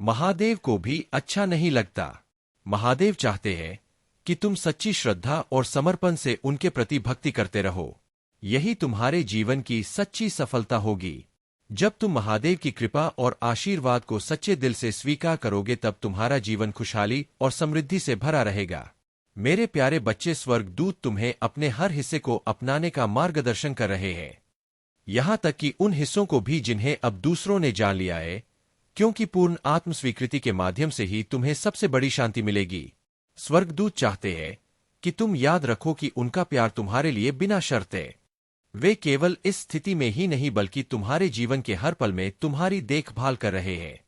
महादेव को भी अच्छा नहीं लगता। महादेव चाहते हैं कि तुम सच्ची श्रद्धा और समर्पण से उनके प्रति भक्ति करते रहो। यही तुम्हारे जीवन की सच्ची सफलता होगी। जब तुम महादेव की कृपा और आशीर्वाद को सच्चे दिल से स्वीकार करोगे तब तुम्हारा जीवन खुशहाली और समृद्धि से भरा रहेगा। मेरे प्यारे बच्चे, स्वर्गदूत तुम्हें अपने हर हिस्से को अपनाने का मार्गदर्शन कर रहे हैं, यहां तक कि उन हिस्सों को भी जिन्हें अब दूसरों ने जान लिया है, क्योंकि पूर्ण आत्मस्वीकृति के माध्यम से ही तुम्हें सबसे बड़ी शांति मिलेगी। स्वर्गदूत चाहते हैं कि तुम याद रखो कि उनका प्यार तुम्हारे लिए बिना शर्त है। वे केवल इस स्थिति में ही नहीं बल्कि तुम्हारे जीवन के हर पल में तुम्हारी देखभाल कर रहे हैं।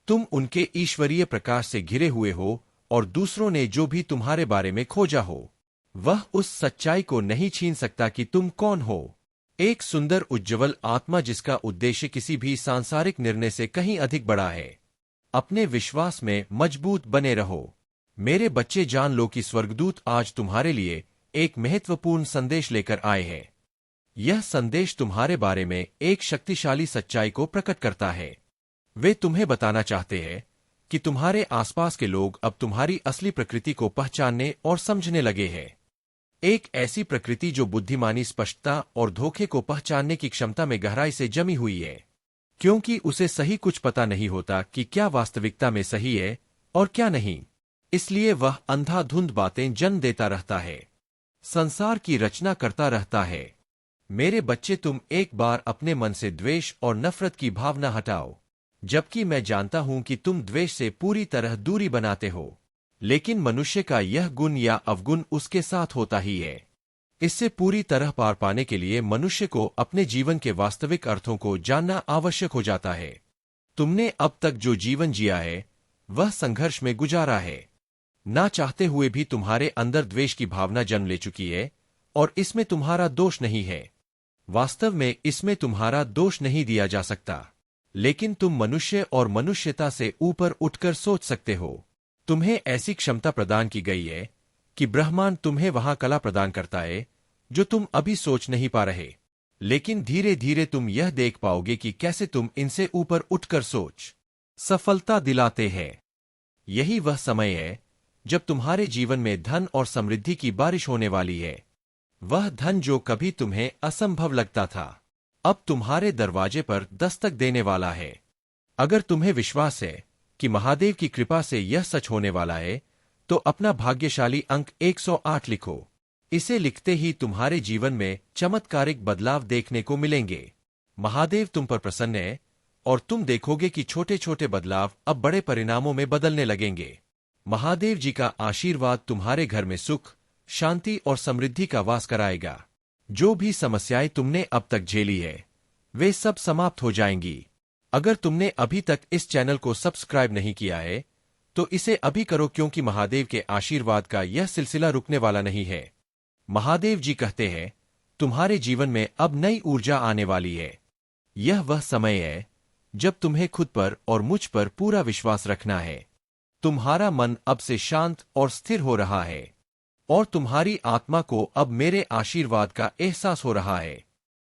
तुम उनके ईश्वरीय प्रकाश से घिरे हुए हो और दूसरों ने जो भी तुम्हारे बारे में खोजा हो वह उस सच्चाई को नहीं छीन सकता कि तुम कौन हो। एक सुंदर उज्ज्वल आत्मा जिसका उद्देश्य किसी भी सांसारिक निर्णय से कहीं अधिक बड़ा है। अपने विश्वास में मजबूत बने रहो। मेरे बच्चे, जान लो कि स्वर्गदूत आज तुम्हारे लिए एक महत्वपूर्ण संदेश लेकर आए हैं। यह संदेश तुम्हारे बारे में एक शक्तिशाली सच्चाई को प्रकट करता है। वे तुम्हें बताना चाहते हैं कि तुम्हारे आसपास के लोग अब तुम्हारी असली प्रकृति को पहचानने और समझने लगे हैं। एक ऐसी प्रकृति जो बुद्धिमानी, स्पष्टता और धोखे को पहचानने की क्षमता में गहराई से जमी हुई है, क्योंकि उसे सही कुछ पता नहीं होता कि क्या वास्तविकता में सही है और क्या नहीं। इसलिए वह अंधाधुंध बातें जन्म देता रहता है, संसार की रचना करता रहता है। मेरे बच्चे, तुम एक बार अपने मन से द्वेष और नफरत की भावना हटाओ। जबकि मैं जानता हूं कि तुम द्वेष से पूरी तरह दूरी बनाते हो, लेकिन मनुष्य का यह गुण या अवगुण उसके साथ होता ही है। इससे पूरी तरह पार पाने के लिए मनुष्य को अपने जीवन के वास्तविक अर्थों को जानना आवश्यक हो जाता है। तुमने अब तक जो जीवन जिया है वह संघर्ष में गुजारा है। ना चाहते हुए भी तुम्हारे अंदर द्वेष की भावना जन्म ले चुकी है और इसमें तुम्हारा दोष नहीं है। वास्तव में इसमें तुम्हारा दोष नहीं दिया जा सकता, लेकिन तुम मनुष्य और मनुष्यता से ऊपर उठकर सोच सकते हो। तुम्हें ऐसी क्षमता प्रदान की गई है कि ब्रह्मांड तुम्हें वहां कला प्रदान करता है जो तुम अभी सोच नहीं पा रहे, लेकिन धीरे धीरे तुम यह देख पाओगे कि कैसे तुम इनसे ऊपर उठकर सोच सफलता दिलाते हैं। यही वह समय है जब तुम्हारे जीवन में धन और समृद्धि की बारिश होने वाली है। वह धन जो कभी तुम्हें असंभव लगता था अब तुम्हारे दरवाजे पर दस्तक देने वाला है। अगर तुम्हें विश्वास है कि महादेव की कृपा से यह सच होने वाला है तो अपना भाग्यशाली अंक 108 लिखो। इसे लिखते ही तुम्हारे जीवन में चमत्कारिक बदलाव देखने को मिलेंगे। महादेव तुम पर प्रसन्न है और तुम देखोगे कि छोटे छोटे बदलाव अब बड़े परिणामों में बदलने लगेंगे। महादेव जी का आशीर्वाद तुम्हारे घर में सुख, शांति और समृद्धि का वास कराएगा। जो भी समस्याएं तुमने अब तक झेली है वे सब समाप्त हो जाएंगी। अगर तुमने अभी तक इस चैनल को सब्सक्राइब नहीं किया है तो इसे अभी करो, क्योंकि महादेव के आशीर्वाद का यह सिलसिला रुकने वाला नहीं है। महादेव जी कहते हैं तुम्हारे जीवन में अब नई ऊर्जा आने वाली है। यह वह समय है जब तुम्हें खुद पर और मुझ पर पूरा विश्वास रखना है। तुम्हारा मन अब से शांत और स्थिर हो रहा है और तुम्हारी आत्मा को अब मेरे आशीर्वाद का एहसास हो रहा है।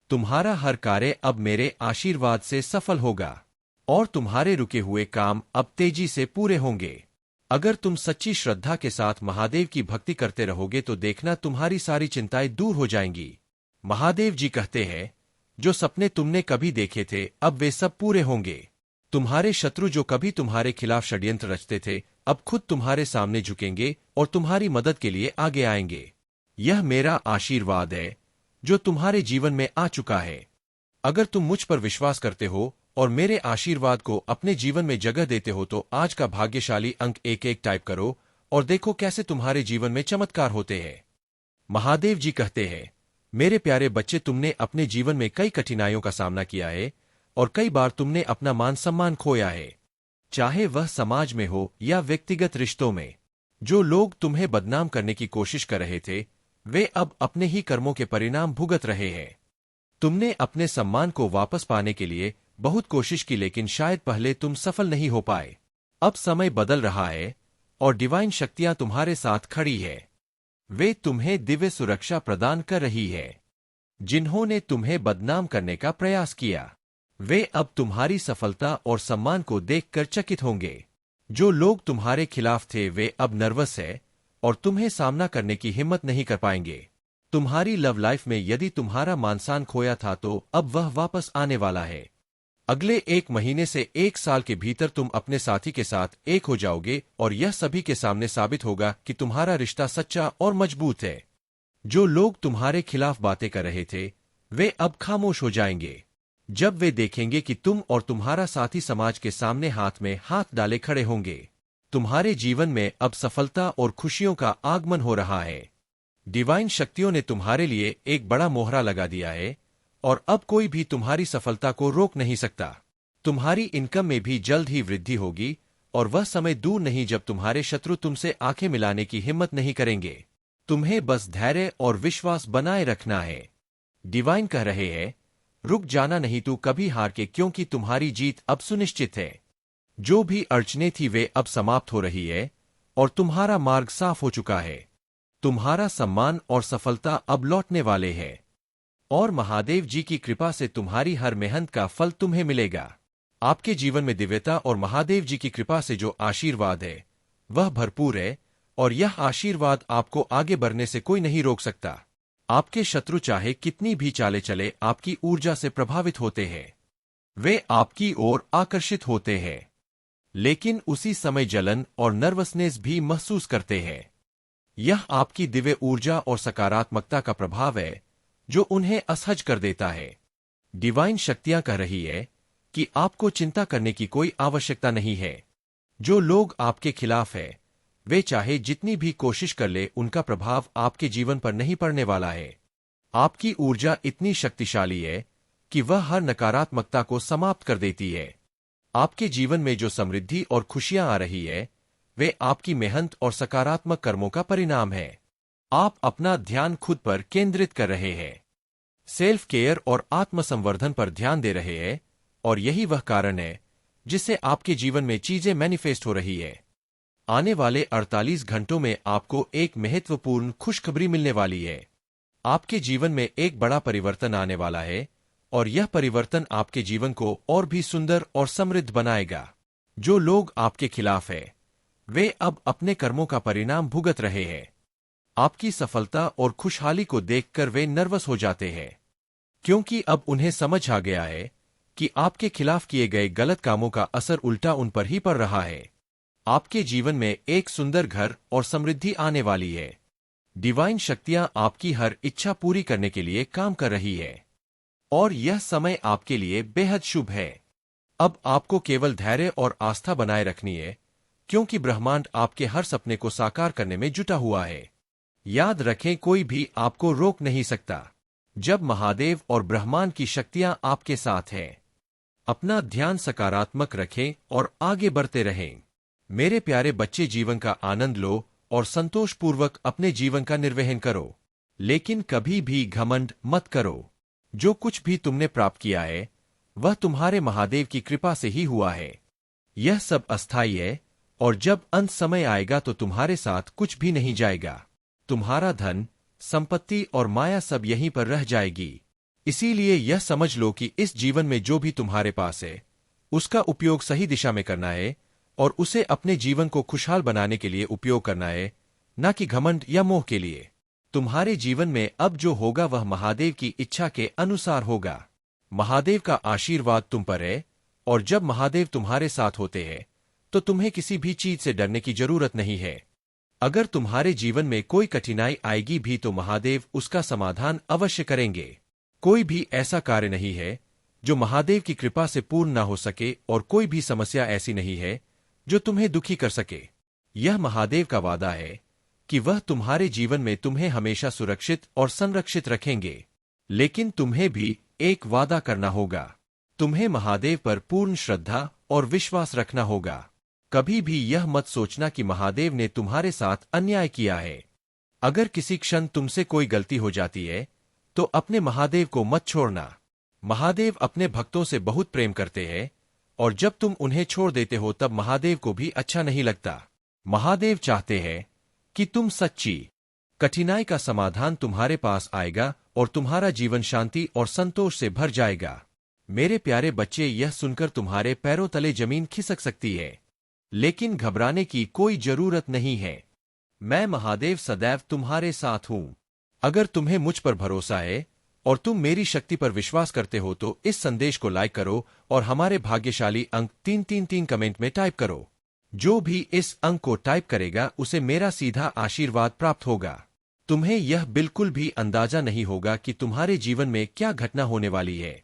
तुम्हारा हर कार्य अब मेरे आशीर्वाद से सफल होगा और तुम्हारे रुके हुए काम अब तेजी से पूरे होंगे। अगर तुम सच्ची श्रद्धा के साथ महादेव की भक्ति करते रहोगे तो देखना तुम्हारी सारी चिंताएं दूर हो जाएंगी। महादेव जी कहते हैं जो सपने तुमने कभी देखे थे अब वे सब पूरे होंगे। तुम्हारे शत्रु जो कभी तुम्हारे खिलाफ षड्यंत्र रचते थे अब खुद तुम्हारे सामने झुकेंगे और तुम्हारी मदद के लिए आगे आएंगे। यह मेरा आशीर्वाद है जो तुम्हारे जीवन में आ चुका है। अगर तुम मुझ पर विश्वास करते हो और मेरे आशीर्वाद को अपने जीवन में जगह देते हो तो आज का भाग्यशाली अंक 11 टाइप करो और देखो कैसे तुम्हारे जीवन में चमत्कार होते हैं। महादेव जी कहते हैं मेरे प्यारे बच्चे, तुमने अपने जीवन में कई कठिनाइयों का सामना किया है और कई बार तुमने अपना मान सम्मान खोया है, चाहे वह समाज में हो या व्यक्तिगत रिश्तों में। जो लोग तुम्हें बदनाम करने की कोशिश कर रहे थे वे अब अपने ही कर्मों के परिणाम भुगत रहे हैं। तुमने अपने सम्मान को वापस पाने के लिए बहुत कोशिश की, लेकिन शायद पहले तुम सफल नहीं हो पाए। अब समय बदल रहा है और डिवाइन शक्तियां तुम्हारे साथ खड़ी है। वे तुम्हें दिव्य सुरक्षा प्रदान कर रही है। जिन्होंने तुम्हें बदनाम करने का प्रयास किया वे अब तुम्हारी सफलता और सम्मान को देखकर चकित होंगे। जो लोग तुम्हारे खिलाफ थे वे अब नर्वस है और तुम्हें सामना करने की हिम्मत नहीं कर पाएंगे। तुम्हारी लव लाइफ में यदि तुम्हारा मानसान खोया था तो अब वह वापस आने वाला है। अगले 1 महीने से 1 साल के भीतर तुम अपने साथी के साथ एक हो जाओगे और यह सभी के सामने साबित होगा कि तुम्हारा रिश्ता सच्चा और मजबूत है। जो लोग तुम्हारे खिलाफ बातें कर रहे थे वे अब खामोश हो जाएंगे जब वे देखेंगे कि तुम और तुम्हारा साथी समाज के सामने हाथ में हाथ डाले खड़े होंगे। तुम्हारे जीवन में अब सफलता और खुशियों का आगमन हो रहा है। डिवाइन शक्तियों ने तुम्हारे लिए एक बड़ा मोहरा लगा दिया है और अब कोई भी तुम्हारी सफलता को रोक नहीं सकता। तुम्हारी इनकम में भी जल्द ही वृद्धि होगी और वह समय दूर नहीं जब तुम्हारे शत्रु तुमसे आंखें मिलाने की हिम्मत नहीं करेंगे। तुम्हें बस धैर्य और विश्वास बनाए रखना है। डिवाइन कह रहे हैं, रुक जाना नहीं तू कभी हार के, क्योंकि तुम्हारी जीत अब सुनिश्चित है। जो भी अड़चने थी वे अब समाप्त हो रही है और तुम्हारा मार्ग साफ हो चुका है। तुम्हारा सम्मान और सफलता अब लौटने वाले हैं और महादेव जी की कृपा से तुम्हारी हर मेहनत का फल तुम्हें मिलेगा। आपके जीवन में दिव्यता और महादेव जी की कृपा से जो आशीर्वाद है वह भरपूर है और यह आशीर्वाद आपको आगे बढ़ने से कोई नहीं रोक सकता। आपके शत्रु चाहे कितनी भी चाले चले आपकी ऊर्जा से प्रभावित होते हैं। वे आपकी ओर आकर्षित होते हैं लेकिन उसी समय जलन और नर्वसनेस भी महसूस करते हैं। यह आपकी दिव्य ऊर्जा और सकारात्मकता का प्रभाव है जो उन्हें असहज कर देता है। डिवाइन शक्तियां कह रही है कि आपको चिंता करने की कोई आवश्यकता नहीं है। जो लोग आपके खिलाफ है वे चाहे जितनी भी कोशिश कर ले उनका प्रभाव आपके जीवन पर नहीं पड़ने वाला है। आपकी ऊर्जा इतनी शक्तिशाली है कि वह हर नकारात्मकता को समाप्त कर देती है। आपके जीवन में जो समृद्धि और खुशियां आ रही है वे आपकी मेहनत और सकारात्मक कर्मों का परिणाम है। आप अपना ध्यान खुद पर केंद्रित कर रहे हैं, सेल्फ केयर और आत्मसंवर्धन पर ध्यान दे रहे हैं और यही वह कारण है जिससे आपके जीवन में चीजें मैनिफेस्ट हो रही है। आने वाले 48 घंटों में आपको एक महत्वपूर्ण खुशखबरी मिलने वाली है। आपके जीवन में एक बड़ा परिवर्तन आने वाला है और यह परिवर्तन आपके जीवन को और भी सुंदर और समृद्ध बनाएगा। जो लोग आपके खिलाफ हैं वे अब अपने कर्मों का परिणाम भुगत रहे हैं। आपकी सफलता और खुशहाली को देखकर वे नर्वस हो जाते हैं क्योंकि अब उन्हें समझ आ गया है कि आपके खिलाफ किए गए गलत कामों का असर उल्टा उन पर ही पड़ रहा है। आपके जीवन में एक सुंदर घर और समृद्धि आने वाली है। डिवाइन शक्तियां आपकी हर इच्छा पूरी करने के लिए काम कर रही है और यह समय आपके लिए बेहद शुभ है। अब आपको केवल धैर्य और आस्था बनाए रखनी है क्योंकि ब्रह्मांड आपके हर सपने को साकार करने में जुटा हुआ है। याद रखें, कोई भी आपको रोक नहीं सकता जब महादेव और ब्रह्मांड की शक्तियां आपके साथ हैं। अपना ध्यान सकारात्मक रखें और आगे बढ़ते रहें। मेरे प्यारे बच्चे, जीवन का आनंद लो और संतोषपूर्वक अपने जीवन का निर्वहन करो, लेकिन कभी भी घमंड मत करो। जो कुछ भी तुमने प्राप्त किया है वह तुम्हारे महादेव की कृपा से ही हुआ है। यह सब अस्थायी है और जब अंत समय आएगा तो तुम्हारे साथ कुछ भी नहीं जाएगा। तुम्हारा धन, संपत्ति और माया सब यहीं पर रह जाएगी। इसीलिए यह समझ लो कि इस जीवन में जो भी तुम्हारे पास है उसका उपयोग सही दिशा में करना है और उसे अपने जीवन को खुशहाल बनाने के लिए उपयोग करना है, न कि घमंड या मोह के लिए। तुम्हारे जीवन में अब जो होगा वह महादेव की इच्छा के अनुसार होगा। महादेव का आशीर्वाद तुम पर है और जब महादेव तुम्हारे साथ होते हैं तो तुम्हें किसी भी चीज से डरने की जरूरत नहीं है। अगर तुम्हारे जीवन में कोई कठिनाई आएगी भी तो महादेव उसका समाधान अवश्य करेंगे। कोई भी ऐसा कार्य नहीं है जो महादेव की कृपा से पूर्ण न हो सके और कोई भी समस्या ऐसी नहीं है जो तुम्हें दुखी कर सके। यह महादेव का वादा है कि वह तुम्हारे जीवन में तुम्हें हमेशा सुरक्षित और संरक्षित रखेंगे। लेकिन तुम्हें भी एक वादा करना होगा। तुम्हें महादेव पर पूर्ण श्रद्धा और विश्वास रखना होगा। कभी भी यह मत सोचना कि महादेव ने तुम्हारे साथ अन्याय किया है। अगर किसी क्षण तुमसे कोई गलती हो जाती है तो अपने महादेव को मत छोड़ना। महादेव अपने भक्तों से बहुत प्रेम करते हैं और जब तुम उन्हें छोड़ देते हो तब महादेव को भी अच्छा नहीं लगता। महादेव चाहते हैं कि तुम सच्ची कठिनाई का समाधान तुम्हारे पास आएगा और तुम्हारा जीवन शांति और संतोष से भर जाएगा। मेरे प्यारे बच्चे, यह सुनकर तुम्हारे पैरों तले जमीन खिसक सकती है, लेकिन घबराने की कोई जरूरत नहीं है। मैं महादेव सदैव तुम्हारे साथ हूं। अगर तुम्हें मुझ पर भरोसा है और तुम मेरी शक्ति पर विश्वास करते हो तो इस संदेश को लाइक करो और हमारे भाग्यशाली अंक 333 कमेंट में टाइप करो। जो भी इस अंक को टाइप करेगा उसे मेरा सीधा आशीर्वाद प्राप्त होगा। तुम्हें यह बिल्कुल भी अंदाजा नहीं होगा कि तुम्हारे जीवन में क्या घटना होने वाली है।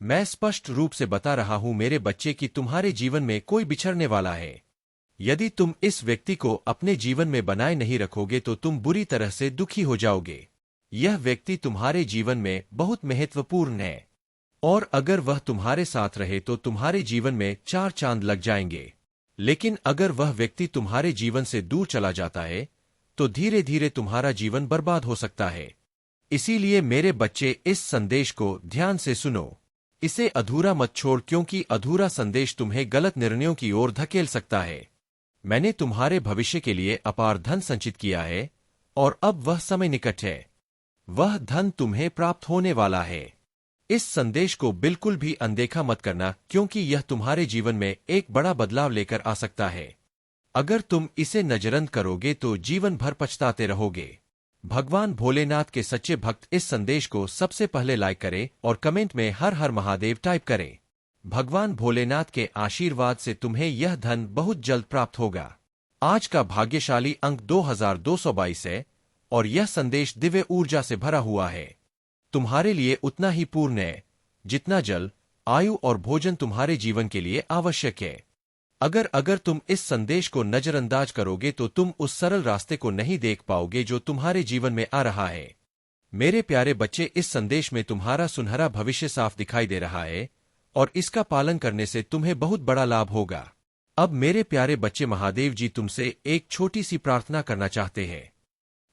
मैं स्पष्ट रूप से बता रहा हूं मेरे बच्चे कि तुम्हारे जीवन में कोई बिछड़ने वाला है। यदि तुम इस व्यक्ति को अपने जीवन में बनाए नहीं रखोगे तो तुम बुरी तरह से दुखी हो जाओगे। यह व्यक्ति तुम्हारे जीवन में बहुत महत्वपूर्ण है और अगर वह तुम्हारे साथ रहे तो तुम्हारे जीवन में 4 चांद लग जाएंगे। लेकिन अगर वह व्यक्ति तुम्हारे जीवन से दूर चला जाता है तो धीरे धीरे तुम्हारा जीवन बर्बाद हो सकता है। इसीलिए मेरे बच्चे, इस संदेश को ध्यान से सुनो। इसे अधूरा मत छोड़, क्योंकि अधूरा संदेश तुम्हें गलत निर्णयों की ओर धकेल सकता है। मैंने तुम्हारे भविष्य के लिए अपार धन संचित किया है और अब वह समय निकट है। वह धन तुम्हें प्राप्त होने वाला है। इस संदेश को बिल्कुल भी अनदेखा मत करना, क्योंकि यह तुम्हारे जीवन में एक बड़ा बदलाव लेकर आ सकता है। अगर तुम इसे नजरअंदाज करोगे तो जीवन भर पछताते रहोगे। भगवान भोलेनाथ के सच्चे भक्त इस संदेश को सबसे पहले लाइक करें और कमेंट में हर हर महादेव टाइप करें। भगवान भोलेनाथ के आशीर्वाद से तुम्हें यह धन बहुत जल्द प्राप्त होगा। आज का भाग्यशाली अंक 2222 है और यह संदेश दिव्य ऊर्जा से भरा हुआ है। तुम्हारे लिए उतना ही पूर्ण है जितना जल, आयु और भोजन तुम्हारे जीवन के लिए आवश्यक है। अगर तुम इस संदेश को नजरअंदाज करोगे तो तुम उस सरल रास्ते को नहीं देख पाओगे जो तुम्हारे जीवन में आ रहा है। मेरे प्यारे बच्चे, इस संदेश में तुम्हारा सुनहरा भविष्य साफ दिखाई दे रहा है और इसका पालन करने से तुम्हें बहुत बड़ा लाभ होगा। अब मेरे प्यारे बच्चे, महादेव जी तुमसे एक छोटी सी प्रार्थना करना चाहते हैं।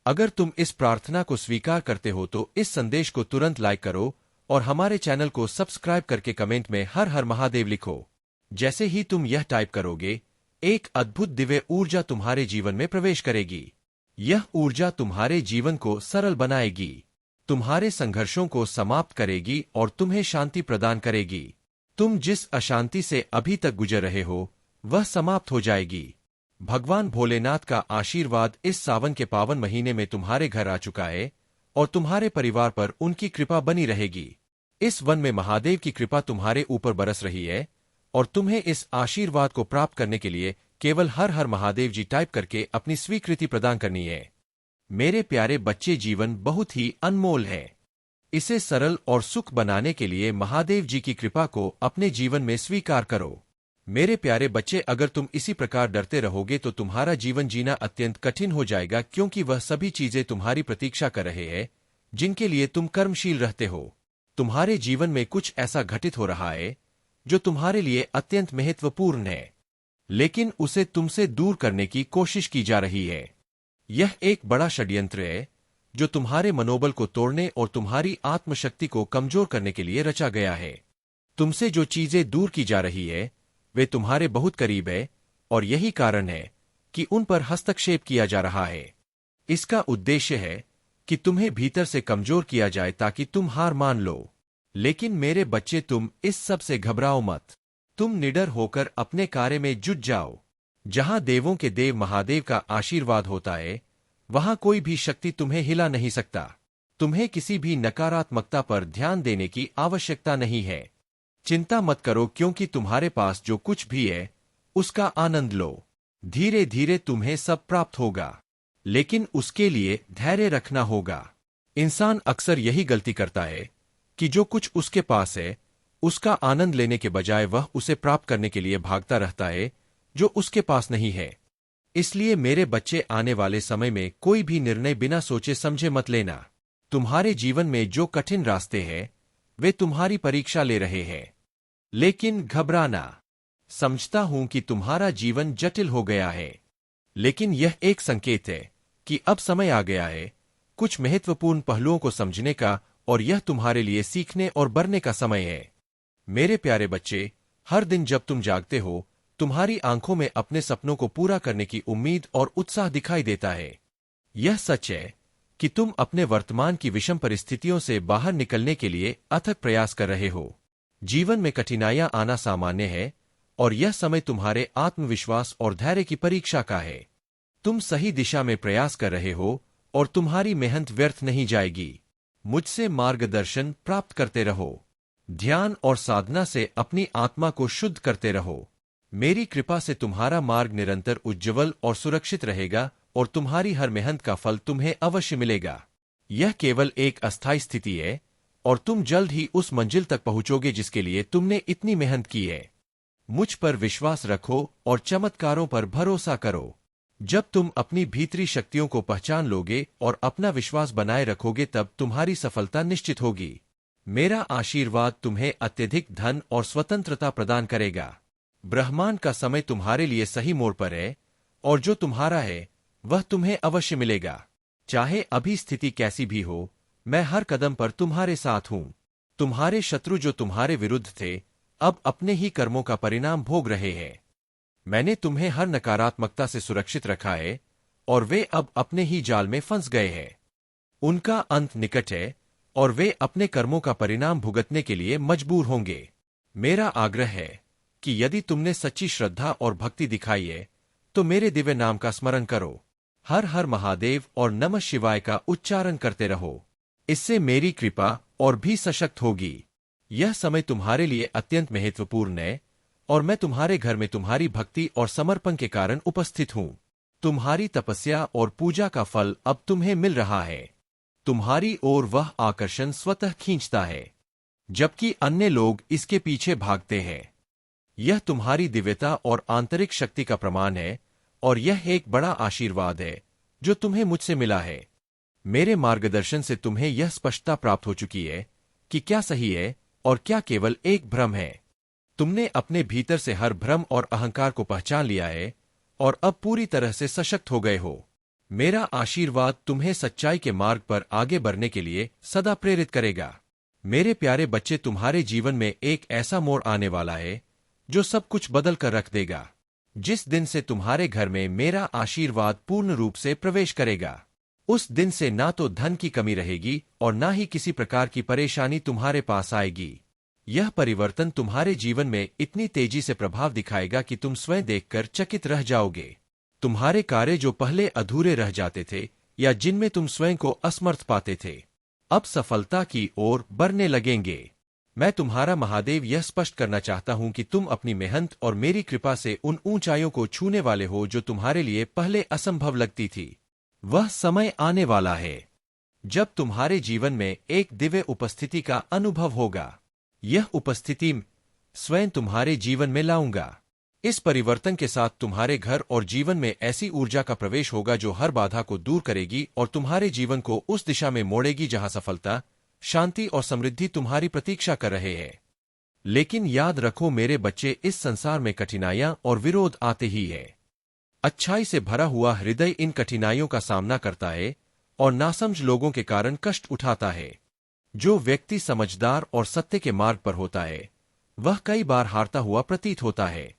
अगर तुम इस प्रार्थना को स्वीकार करते हो तो इस संदेश को तुरंत लाइक करो और हमारे चैनल को सब्सक्राइब करके कमेंट में हर हर महादेव लिखो। जैसे ही तुम यह टाइप करोगे, एक अद्भुत दिव्य ऊर्जा तुम्हारे जीवन में प्रवेश करेगी। यह ऊर्जा तुम्हारे जीवन को सरल बनाएगी, तुम्हारे संघर्षों को समाप्त करेगी और तुम्हें शांति प्रदान करेगी। तुम जिस अशांति से अभी तक गुजर रहे हो वह समाप्त हो जाएगी। भगवान भोलेनाथ का आशीर्वाद इस सावन के पावन महीने में तुम्हारे घर आ चुका है और तुम्हारे परिवार पर उनकी कृपा बनी रहेगी। इस वन में महादेव की कृपा तुम्हारे ऊपर बरस रही है और तुम्हें इस आशीर्वाद को प्राप्त करने के लिए केवल हर हर महादेव जी टाइप करके अपनी स्वीकृति प्रदान करनी है। मेरे प्यारे बच्चे, जीवन बहुत ही अनमोल है। इसे सरल और सुख बनाने के लिए महादेव जी की कृपा को अपने जीवन में स्वीकार करो। मेरे प्यारे बच्चे, अगर तुम इसी प्रकार डरते रहोगे तो तुम्हारा जीवन जीना अत्यंत कठिन हो जाएगा, क्योंकि वह सभी चीजें तुम्हारी प्रतीक्षा कर रहे हैं जिनके लिए तुम कर्मशील रहते हो। तुम्हारे जीवन में कुछ ऐसा घटित हो रहा है जो तुम्हारे लिए अत्यंत महत्वपूर्ण है, लेकिन उसे तुमसे दूर करने की कोशिश की जा रही है। यह एक बड़ा षड्यंत्र है जो तुम्हारे मनोबल को तोड़ने और तुम्हारी आत्मशक्ति को कमजोर करने के लिए रचा गया है। तुमसे जो चीजें दूर की जा रही है वे तुम्हारे बहुत करीब है और यही कारण है कि उन पर हस्तक्षेप किया जा रहा है। इसका उद्देश्य है कि तुम्हें भीतर से कमजोर किया जाए ताकि तुम हार मान लो। लेकिन मेरे बच्चे, तुम इस सब से घबराओ मत। तुम निडर होकर अपने कार्य में जुट जाओ। जहां देवों के देव महादेव का आशीर्वाद होता है वहां कोई भी शक्ति तुम्हें हिला नहीं सकता। तुम्हें किसी भी नकारात्मकता पर ध्यान देने की आवश्यकता नहीं है। चिंता मत करो, क्योंकि तुम्हारे पास जो कुछ भी है उसका आनंद लो। धीरे धीरे तुम्हें सब प्राप्त होगा, लेकिन उसके लिए धैर्य रखना होगा। इंसान अक्सर यही गलती करता है कि जो कुछ उसके पास है उसका आनंद लेने के बजाय वह उसे प्राप्त करने के लिए भागता रहता है जो उसके पास नहीं है। इसलिए मेरे बच्चे, आने वाले समय में कोई भी निर्णय बिना सोचे समझे मत लेना। तुम्हारे जीवन में जो कठिन रास्ते हैं वे तुम्हारी परीक्षा ले रहे हैं, लेकिन घबराना। समझता हूं कि तुम्हारा जीवन जटिल हो गया है, लेकिन यह एक संकेत है कि अब समय आ गया है कुछ महत्वपूर्ण पहलुओं को समझने का, और यह तुम्हारे लिए सीखने और बढ़ने का समय है। मेरे प्यारे बच्चे, हर दिन जब तुम जागते हो तुम्हारी आंखों में अपने सपनों को पूरा करने की उम्मीद और उत्साह दिखाई देता है। यह सच है कि तुम अपने वर्तमान की विषम परिस्थितियों से बाहर निकलने के लिए अथक प्रयास कर रहे हो, जीवन में कठिनाइयां आना सामान्य है और यह समय तुम्हारे आत्मविश्वास और धैर्य की परीक्षा का है। तुम सही दिशा में प्रयास कर रहे हो और तुम्हारी मेहनत व्यर्थ नहीं जाएगी। मुझसे मार्गदर्शन प्राप्त करते रहो। ध्यान और साधना से अपनी आत्मा को शुद्ध करते रहो। मेरी कृपा से तुम्हारा मार्ग निरंतर उज्ज्वल और सुरक्षित रहेगा और तुम्हारी हर मेहनत का फल तुम्हें अवश्य मिलेगा। यह केवल एक अस्थायी स्थिति है और तुम जल्द ही उस मंजिल तक पहुंचोगे जिसके लिए तुमने इतनी मेहनत की है। मुझ पर विश्वास रखो और चमत्कारों पर भरोसा करो। जब तुम अपनी भीतरी शक्तियों को पहचान लोगे और अपना विश्वास बनाए रखोगे तब तुम्हारी सफलता निश्चित होगी। मेरा आशीर्वाद तुम्हें अत्यधिक धन और स्वतंत्रता प्रदान करेगा। ब्रह्मांड का समय तुम्हारे लिए सही मोड़ पर है और जो तुम्हारा है वह तुम्हें अवश्य मिलेगा। चाहे अभी स्थिति कैसी भी हो, मैं हर कदम पर तुम्हारे साथ हूं। तुम्हारे शत्रु जो तुम्हारे विरुद्ध थे अब अपने ही कर्मों का परिणाम भोग रहे हैं। मैंने तुम्हें हर नकारात्मकता से सुरक्षित रखा है और वे अब अपने ही जाल में फंस गए हैं। उनका अंत निकट है और वे अपने कर्मों का परिणाम भुगतने के लिए मजबूर होंगे। मेरा आग्रह है कि यदि तुमने सच्ची श्रद्धा और भक्ति दिखाई है तो मेरे दिव्य नाम का स्मरण करो। हर हर महादेव और नमः शिवाय का उच्चारण करते रहो। इससे मेरी कृपा और भी सशक्त होगी। यह समय तुम्हारे लिए अत्यंत महत्वपूर्ण है और मैं तुम्हारे घर में तुम्हारी भक्ति और समर्पण के कारण उपस्थित हूं। तुम्हारी तपस्या और पूजा का फल अब तुम्हें मिल रहा है। तुम्हारी ओर वह आकर्षण स्वतः खींचता है जबकि अन्य लोग इसके पीछे भागते हैं। यह तुम्हारी दिव्यता और आंतरिक शक्ति का प्रमाण है और यह एक बड़ा आशीर्वाद है जो तुम्हें मुझसे मिला है। मेरे मार्गदर्शन से तुम्हें यह स्पष्टता प्राप्त हो चुकी है कि क्या सही है और क्या केवल एक भ्रम है। तुमने अपने भीतर से हर भ्रम और अहंकार को पहचान लिया है और अब पूरी तरह से सशक्त हो गए हो। मेरा आशीर्वाद तुम्हें सच्चाई के मार्ग पर आगे बढ़ने के लिए सदा प्रेरित करेगा। मेरे प्यारे बच्चे, तुम्हारे जीवन में एक ऐसा मोड़ आने वाला है जो सब कुछ बदल कर रख देगा। जिस दिन से तुम्हारे घर में मेरा आशीर्वाद पूर्ण रूप से प्रवेश करेगा, उस दिन से ना तो धन की कमी रहेगी और ना ही किसी प्रकार की परेशानी तुम्हारे पास आएगी। यह परिवर्तन तुम्हारे जीवन में इतनी तेजी से प्रभाव दिखाएगा कि तुम स्वयं देखकर चकित रह जाओगे। तुम्हारे कार्य जो पहले अधूरे रह जाते थे या जिनमें तुम स्वयं को असमर्थ पाते थे, अब सफलता की ओर बढ़ने लगेंगे। मैं तुम्हारा महादेव यह स्पष्ट करना चाहता हूं कि तुम अपनी मेहनत और मेरी कृपा से उन ऊंचाइयों को छूने वाले हो जो तुम्हारे लिए पहले असंभव लगती थी। वह समय आने वाला है जब तुम्हारे जीवन में एक दिव्य उपस्थिति का अनुभव होगा। यह उपस्थिति स्वयं तुम्हारे जीवन में लाऊंगा। इस परिवर्तन के साथ तुम्हारे घर और जीवन में ऐसी ऊर्जा का प्रवेश होगा जो हर बाधा को दूर करेगी और तुम्हारे जीवन को उस दिशा में मोड़ेगी जहां सफलता, शांति और समृद्धि तुम्हारी प्रतीक्षा कर रहे हैं। लेकिन याद रखो मेरे बच्चे, इस संसार में कठिनाइयां और विरोध आते ही है। अच्छाई से भरा हुआ हृदय इन कठिनाइयों का सामना करता है और नासमझ लोगों के कारण कष्ट उठाता है। जो व्यक्ति समझदार और सत्य के मार्ग पर होता है वह कई बार हारता हुआ प्रतीत होता है,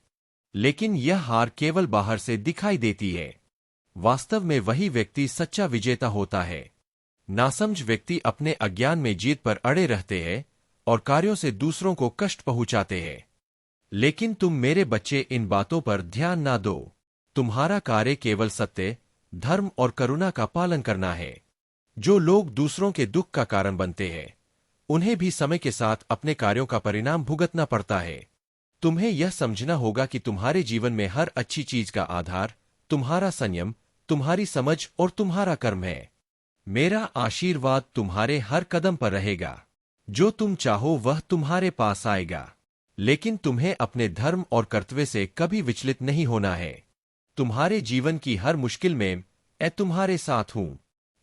लेकिन यह हार केवल बाहर से दिखाई देती है। वास्तव में वही व्यक्ति सच्चा विजेता होता है। नासमझ व्यक्ति अपने अज्ञान में जीत पर अड़े रहते हैं और कार्यों से दूसरों को कष्ट पहुंचाते हैं। लेकिन तुम मेरे बच्चे इन बातों पर ध्यान ना दो। तुम्हारा कार्य केवल सत्य, धर्म और करुणा का पालन करना है। जो लोग दूसरों के दुख का कारण बनते हैं उन्हें भी समय के साथ अपने कार्यों का परिणाम भुगतना पड़ता है। तुम्हें यह समझना होगा कि तुम्हारे जीवन में हर अच्छी चीज का आधार तुम्हारा संयम, तुम्हारी समझ और तुम्हारा कर्म है। मेरा आशीर्वाद तुम्हारे हर कदम पर रहेगा। जो तुम चाहो वह तुम्हारे पास आएगा, लेकिन तुम्हें अपने धर्म और कर्तव्य से कभी विचलित नहीं होना है। तुम्हारे जीवन की हर मुश्किल में मैं तुम्हारे साथ हूं।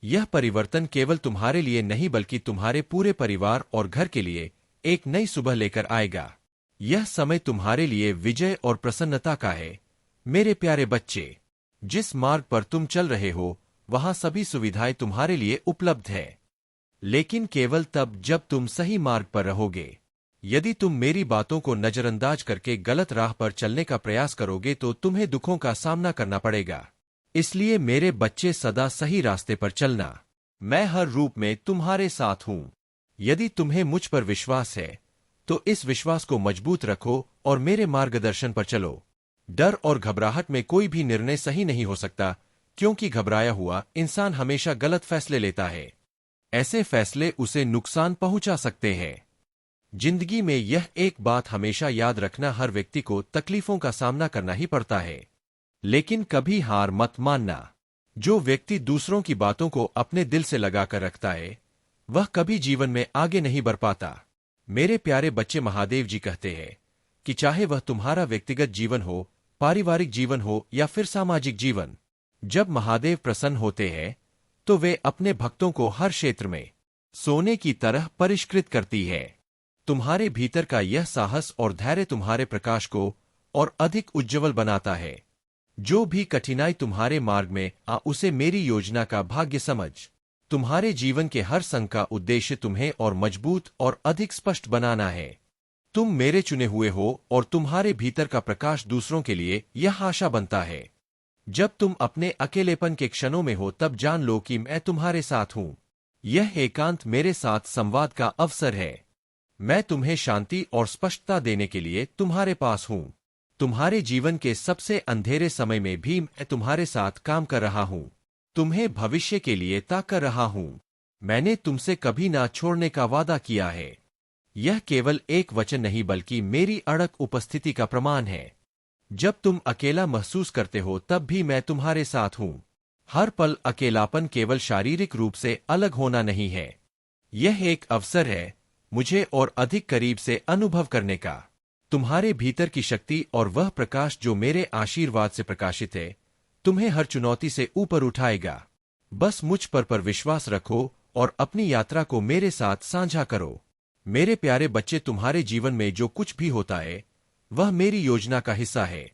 यह परिवर्तन केवल तुम्हारे लिए नहीं बल्कि तुम्हारे पूरे परिवार और घर के लिए एक नई सुबह लेकर आएगा। यह समय तुम्हारे लिए विजय और प्रसन्नता का है। मेरे प्यारे बच्चे, जिस मार्ग पर तुम चल रहे हो वहां सभी सुविधाएं तुम्हारे लिए उपलब्ध है, लेकिन केवल तब जब तुम सही मार्ग पर रहोगे। यदि तुम मेरी बातों को नजरअंदाज करके गलत राह पर चलने का प्रयास करोगे तो तुम्हें दुखों का सामना करना पड़ेगा। इसलिए मेरे बच्चे, सदा सही रास्ते पर चलना। मैं हर रूप में तुम्हारे साथ हूं। यदि तुम्हें मुझ पर विश्वास है तो इस विश्वास को मजबूत रखो और मेरे मार्गदर्शन पर चलो। डर और घबराहट में कोई भी निर्णय सही नहीं हो सकता, क्योंकि घबराया हुआ इंसान हमेशा गलत फैसले लेता है। ऐसे फैसले उसे नुकसान पहुंचा सकते हैं। जिंदगी में यह एक बात हमेशा याद रखना, हर व्यक्ति को तकलीफों का सामना करना ही पड़ता है, लेकिन कभी हार मत मानना। जो व्यक्ति दूसरों की बातों को अपने दिल से लगाकर रखता है, वह कभी जीवन में आगे नहीं बढ़ पाता। मेरे प्यारे बच्चे, महादेव जी कहते हैं कि चाहे वह तुम्हारा व्यक्तिगत जीवन हो, पारिवारिक जीवन हो या फिर सामाजिक जीवन, जब महादेव प्रसन्न होते हैं तो वे अपने भक्तों को हर क्षेत्र में सोने की तरह परिष्कृत करती है। तुम्हारे भीतर का यह साहस और धैर्य तुम्हारे प्रकाश को और अधिक उज्ज्वल बनाता है। जो भी कठिनाई तुम्हारे मार्ग में आ उसे मेरी योजना का भाग्य समझ। तुम्हारे जीवन के हर संग का उद्देश्य तुम्हें और मजबूत और अधिक स्पष्ट बनाना है। तुम मेरे चुने हुए हो और तुम्हारे भीतर का प्रकाश दूसरों के लिए यह आशा बनता है। जब तुम अपने अकेलेपन के क्षणों में हो तब जान लो कि मैं तुम्हारे साथ हूं। यह एकांत मेरे साथ संवाद का अवसर है। मैं तुम्हें शांति और स्पष्टता देने के लिए तुम्हारे पास हूं। तुम्हारे जीवन के सबसे अंधेरे समय में भी मैं तुम्हारे साथ काम कर रहा हूं। तुम्हें भविष्य के लिए ताक कर रहा हूं। मैंने तुमसे कभी ना छोड़ने का वादा किया है। यह केवल एक वचन नहीं बल्कि मेरी अड़क उपस्थिति का प्रमाण है। जब तुम अकेला महसूस करते हो तब भी मैं तुम्हारे साथ हूं। हर पल अकेलापन केवल शारीरिक रूप से अलग होना नहीं है, यह एक अवसर है मुझे और अधिक करीब से अनुभव करने का। तुम्हारे भीतर की शक्ति और वह प्रकाश जो मेरे आशीर्वाद से प्रकाशित है, तुम्हें हर चुनौती से ऊपर उठाएगा। बस मुझ पर विश्वास रखो और अपनी यात्रा को मेरे साथ साझा करो। मेरे प्यारे बच्चे, तुम्हारे जीवन में जो कुछ भी होता है वह मेरी योजना का हिस्सा है।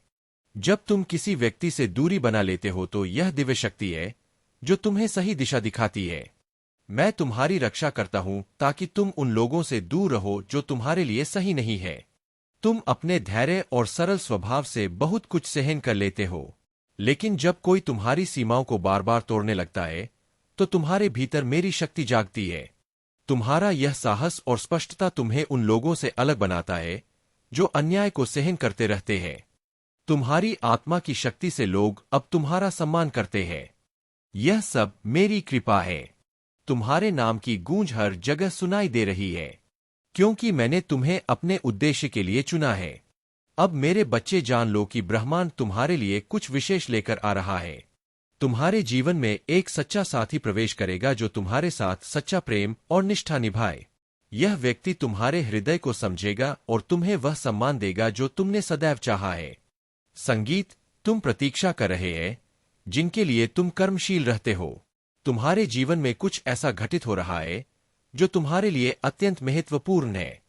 जब तुम किसी व्यक्ति से दूरी बना लेते हो तो यह दिव्य शक्ति है जो तुम्हें सही दिशा दिखाती है। मैं तुम्हारी रक्षा करता हूं ताकि तुम उन लोगों से दूर रहो जो तुम्हारे लिए सही नहीं है। तुम अपने धैर्य और सरल स्वभाव से बहुत कुछ सहन कर लेते हो, लेकिन जब कोई तुम्हारी सीमाओं को बार बार तोड़ने लगता है तो तुम्हारे भीतर मेरी शक्ति जागती है। तुम्हारा यह साहस और स्पष्टता तुम्हें उन लोगों से अलग बनाता है जो अन्याय को सहन करते रहते हैं। तुम्हारी आत्मा की शक्ति से लोग अब तुम्हारा सम्मान करते हैं। यह सब मेरी कृपा है। तुम्हारे नाम की गूंज हर जगह सुनाई दे रही है, क्योंकि मैंने तुम्हें अपने उद्देश्य के लिए चुना है। अब मेरे बच्चे, जान लो कि ब्रह्मांड तुम्हारे लिए कुछ विशेष लेकर आ रहा है। तुम्हारे जीवन में एक सच्चा साथी प्रवेश करेगा जो तुम्हारे साथ सच्चा प्रेम और निष्ठा निभाए। यह व्यक्ति तुम्हारे हृदय को समझेगा और तुम्हें वह सम्मान देगा जो तुमने सदैव चाहा है। संगीत, तुम प्रतीक्षा कर रहे हैं जिनके लिए तुम कर्मशील रहते हो। तुम्हारे जीवन में कुछ ऐसा घटित हो रहा है जो तुम्हारे लिए अत्यंत महत्वपूर्ण है,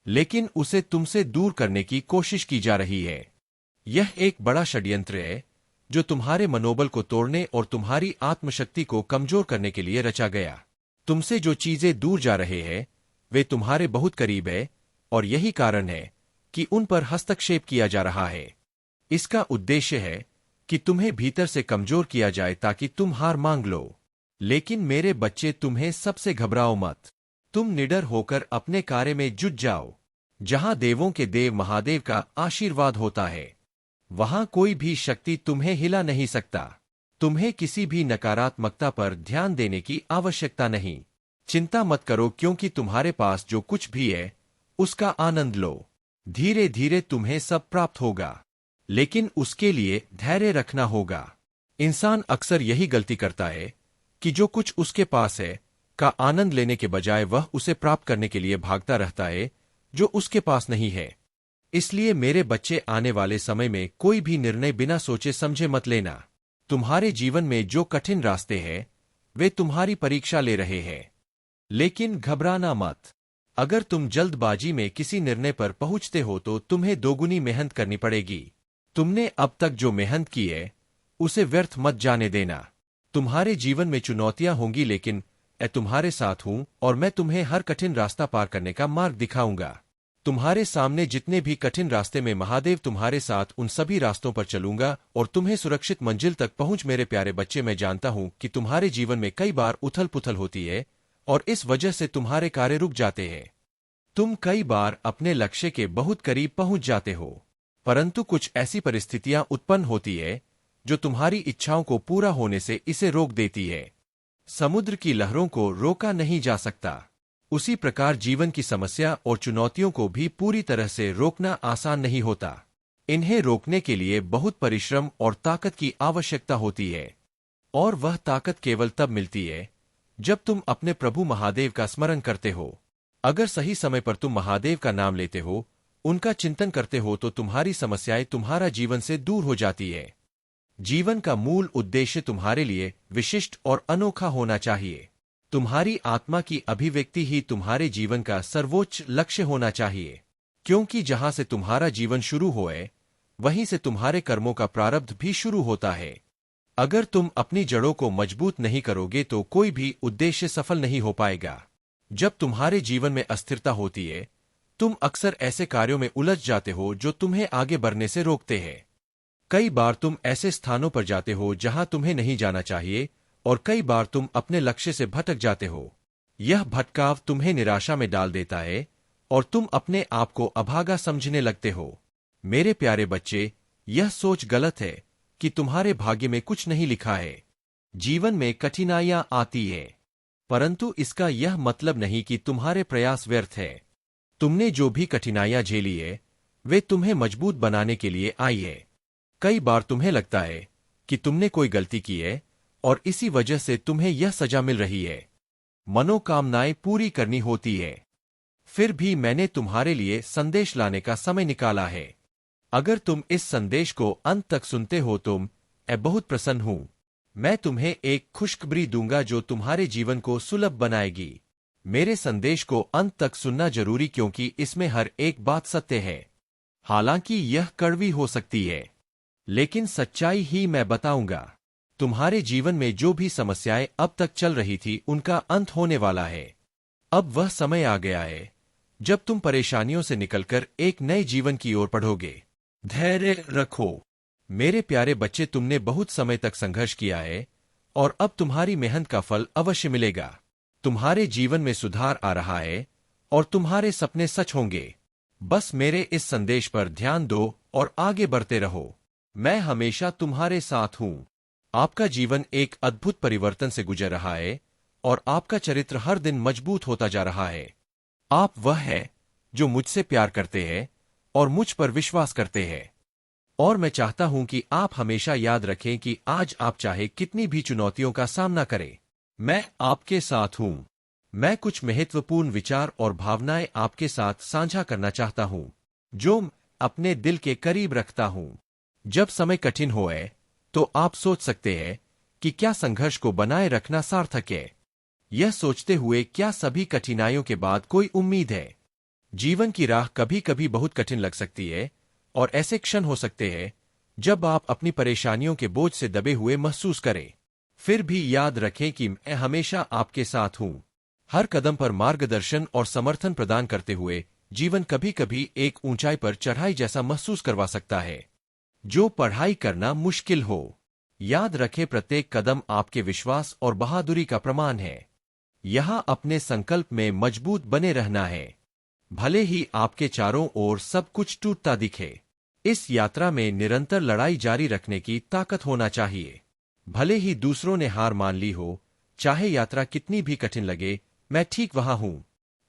लेकिन उसे तुमसे दूर करने की कोशिश की जा रही है। यह एक बड़ा षड्यंत्र है जो तुम्हारे मनोबल को तोड़ने और तुम्हारी आत्मशक्ति को कमजोर करने के लिए रचा गया। तुमसे जो चीजें दूर जा रहे हैं वे तुम्हारे बहुत करीब है, और यही कारण है कि उन पर हस्तक्षेप किया जा रहा है। इसका उद्देश्य है कि तुम्हें भीतर से कमजोर किया जाए ताकि तुम हार मांग लो। लेकिन मेरे बच्चे, तुम्हें सबसे घबराओ मत। तुम निडर होकर अपने कार्य में जुट जाओ। जहां देवों के देव महादेव का आशीर्वाद होता है, वहां कोई भी शक्ति तुम्हें हिला नहीं सकता। तुम्हें किसी भी नकारात्मकता पर ध्यान देने की आवश्यकता नहीं। चिंता मत करो, क्योंकि तुम्हारे पास जो कुछ भी है उसका आनंद लो। धीरे धीरे तुम्हें सब प्राप्त होगा, लेकिन उसके लिए धैर्य रखना होगा। इंसान अक्सर यही गलती करता है कि जो कुछ उसके पास है का आनंद लेने के बजाय वह उसे प्राप्त करने के लिए भागता रहता है जो उसके पास नहीं है। इसलिए मेरे बच्चे, आने वाले समय में कोई भी निर्णय बिना सोचे समझे मत लेना। तुम्हारे जीवन में जो कठिन रास्ते हैं वे तुम्हारी परीक्षा ले रहे हैं, लेकिन घबराना मत। अगर तुम जल्दबाजी में किसी निर्णय पर पहुंचते हो तो तुम्हें दोगुनी मेहनत करनी पड़ेगी। तुमने अब तक जो मेहनत की है उसे व्यर्थ मत जाने देना। तुम्हारे जीवन में चुनौतियां होंगी, लेकिन मैं तुम्हारे साथ हूं और मैं तुम्हें हर कठिन रास्ता पार करने का मार्ग दिखाऊंगा। तुम्हारे सामने जितने भी कठिन रास्ते में महादेव तुम्हारे साथ उन सभी रास्तों पर चलूंगा और तुम्हें सुरक्षित मंजिल तक पहुंच। मेरे प्यारे बच्चे, मैं जानता हूं कि तुम्हारे जीवन में कई बार उथल पुथल होती है और इस वजह से तुम्हारे कार्य रुक जाते हैं। तुम कई बार अपने लक्ष्य के बहुत करीब पहुंच जाते हो, परंतु कुछ ऐसी परिस्थितियां उत्पन्न होती है जो तुम्हारी इच्छाओं को पूरा होने से इसे रोक देती है। समुद्र की लहरों को रोका नहीं जा सकता, उसी प्रकार जीवन की समस्या और चुनौतियों को भी पूरी तरह से रोकना आसान नहीं होता। इन्हें रोकने के लिए बहुत परिश्रम और ताकत की आवश्यकता होती है, और वह ताकत केवल तब मिलती है जब तुम अपने प्रभु महादेव का स्मरण करते हो। अगर सही समय पर तुम महादेव का नाम लेते हो, उनका चिंतन करते हो, तो तुम्हारी समस्याएं तुम्हारा जीवन से दूर हो जाती है। जीवन का मूल उद्देश्य तुम्हारे लिए विशिष्ट और अनोखा होना चाहिए। तुम्हारी आत्मा की अभिव्यक्ति ही तुम्हारे जीवन का सर्वोच्च लक्ष्य होना चाहिए, क्योंकि जहां से तुम्हारा जीवन शुरू होए, वहीं से तुम्हारे कर्मों का प्रारब्ध भी शुरू होता है। अगर तुम अपनी जड़ों को मजबूत नहीं करोगे तो कोई भी उद्देश्य सफल नहीं हो पाएगा। जब तुम्हारे जीवन में अस्थिरता होती है, तुम अक्सर ऐसे कार्यों में उलझ जाते हो जो तुम्हें आगे बढ़ने से रोकते हैं। कई बार तुम ऐसे स्थानों पर जाते हो जहां तुम्हें नहीं जाना चाहिए, और कई बार तुम अपने लक्ष्य से भटक जाते हो। यह भटकाव तुम्हें निराशा में डाल देता है और तुम अपने आप को अभागा समझने लगते हो। मेरे प्यारे बच्चे, यह सोच गलत है कि तुम्हारे भाग्य में कुछ नहीं लिखा है। जीवन में कठिनाइयां आती है, परंतु इसका यह मतलब नहीं कि तुम्हारे प्रयास व्यर्थ है। तुमने जो भी कठिनाइयां झेली है, वे तुम्हें मजबूत बनाने के लिए आई है। कई बार तुम्हें लगता है कि तुमने कोई गलती की है और इसी वजह से तुम्हें यह सजा मिल रही है। मनोकामनाएं पूरी करनी होती है। फिर भी मैंने तुम्हारे लिए संदेश लाने का समय निकाला है। अगर तुम इस संदेश को अंत तक सुनते हो तो मैं बहुत प्रसन्न हूं। मैं तुम्हें एक खुशखबरी दूंगा जो तुम्हारे जीवन को सुलभ बनाएगी। मेरे संदेश को अंत तक सुनना जरूरी, क्योंकि इसमें हर एक बात सत्य है। हालांकि यह कड़वी हो सकती है, लेकिन सच्चाई ही मैं बताऊंगा। तुम्हारे जीवन में जो भी समस्याएं अब तक चल रही थी, उनका अंत होने वाला है। अब वह समय आ गया है जब तुम परेशानियों से निकलकर एक नए जीवन की ओर बढ़ोगे। धैर्य रखो मेरे प्यारे बच्चे, तुमने बहुत समय तक संघर्ष किया है और अब तुम्हारी मेहनत का फल अवश्य मिलेगा। तुम्हारे जीवन में सुधार आ रहा है और तुम्हारे सपने सच होंगे। बस मेरे इस संदेश पर ध्यान दो और आगे बढ़ते रहो। मैं हमेशा तुम्हारे साथ हूं। आपका जीवन एक अद्भुत परिवर्तन से गुजर रहा है और आपका चरित्र हर दिन मजबूत होता जा रहा है। आप वह है जो मुझसे प्यार करते हैं और मुझ पर विश्वास करते हैं। और मैं चाहता हूं कि आप हमेशा याद रखें कि आज आप चाहे कितनी भी चुनौतियों का सामना करें, मैं आपके साथ हूं। मैं कुछ महत्वपूर्ण विचार और भावनाएं आपके साथ साझा करना चाहता हूं, जो मैं अपने दिल के करीब रखता हूं। जब समय कठिन होए तो आप सोच सकते हैं कि क्या संघर्ष को बनाए रखना सार्थक है। यह सोचते हुए क्या सभी कठिनाइयों के बाद कोई उम्मीद है। जीवन की राह कभी कभी बहुत कठिन लग सकती है, और ऐसे क्षण हो सकते हैं जब आप अपनी परेशानियों के बोझ से दबे हुए महसूस करें। फिर भी याद रखें कि मैं हमेशा आपके साथ हूं। हर कदम पर मार्गदर्शन और समर्थन प्रदान करते हुए जीवन कभी कभी एक ऊंचाई पर चढ़ाई जैसा महसूस करवा सकता है, जो पढ़ाई करना मुश्किल हो। याद रखें, प्रत्येक कदम आपके विश्वास और बहादुरी का प्रमाण है। यहां अपने संकल्प में मजबूत बने रहना है, भले ही आपके चारों ओर सब कुछ टूटता दिखे। इस यात्रा में निरंतर लड़ाई जारी रखने की ताकत होना चाहिए। भले ही दूसरों ने हार मान ली हो, चाहे यात्रा कितनी भी कठिन लगे, मैं ठीक वहां हूं,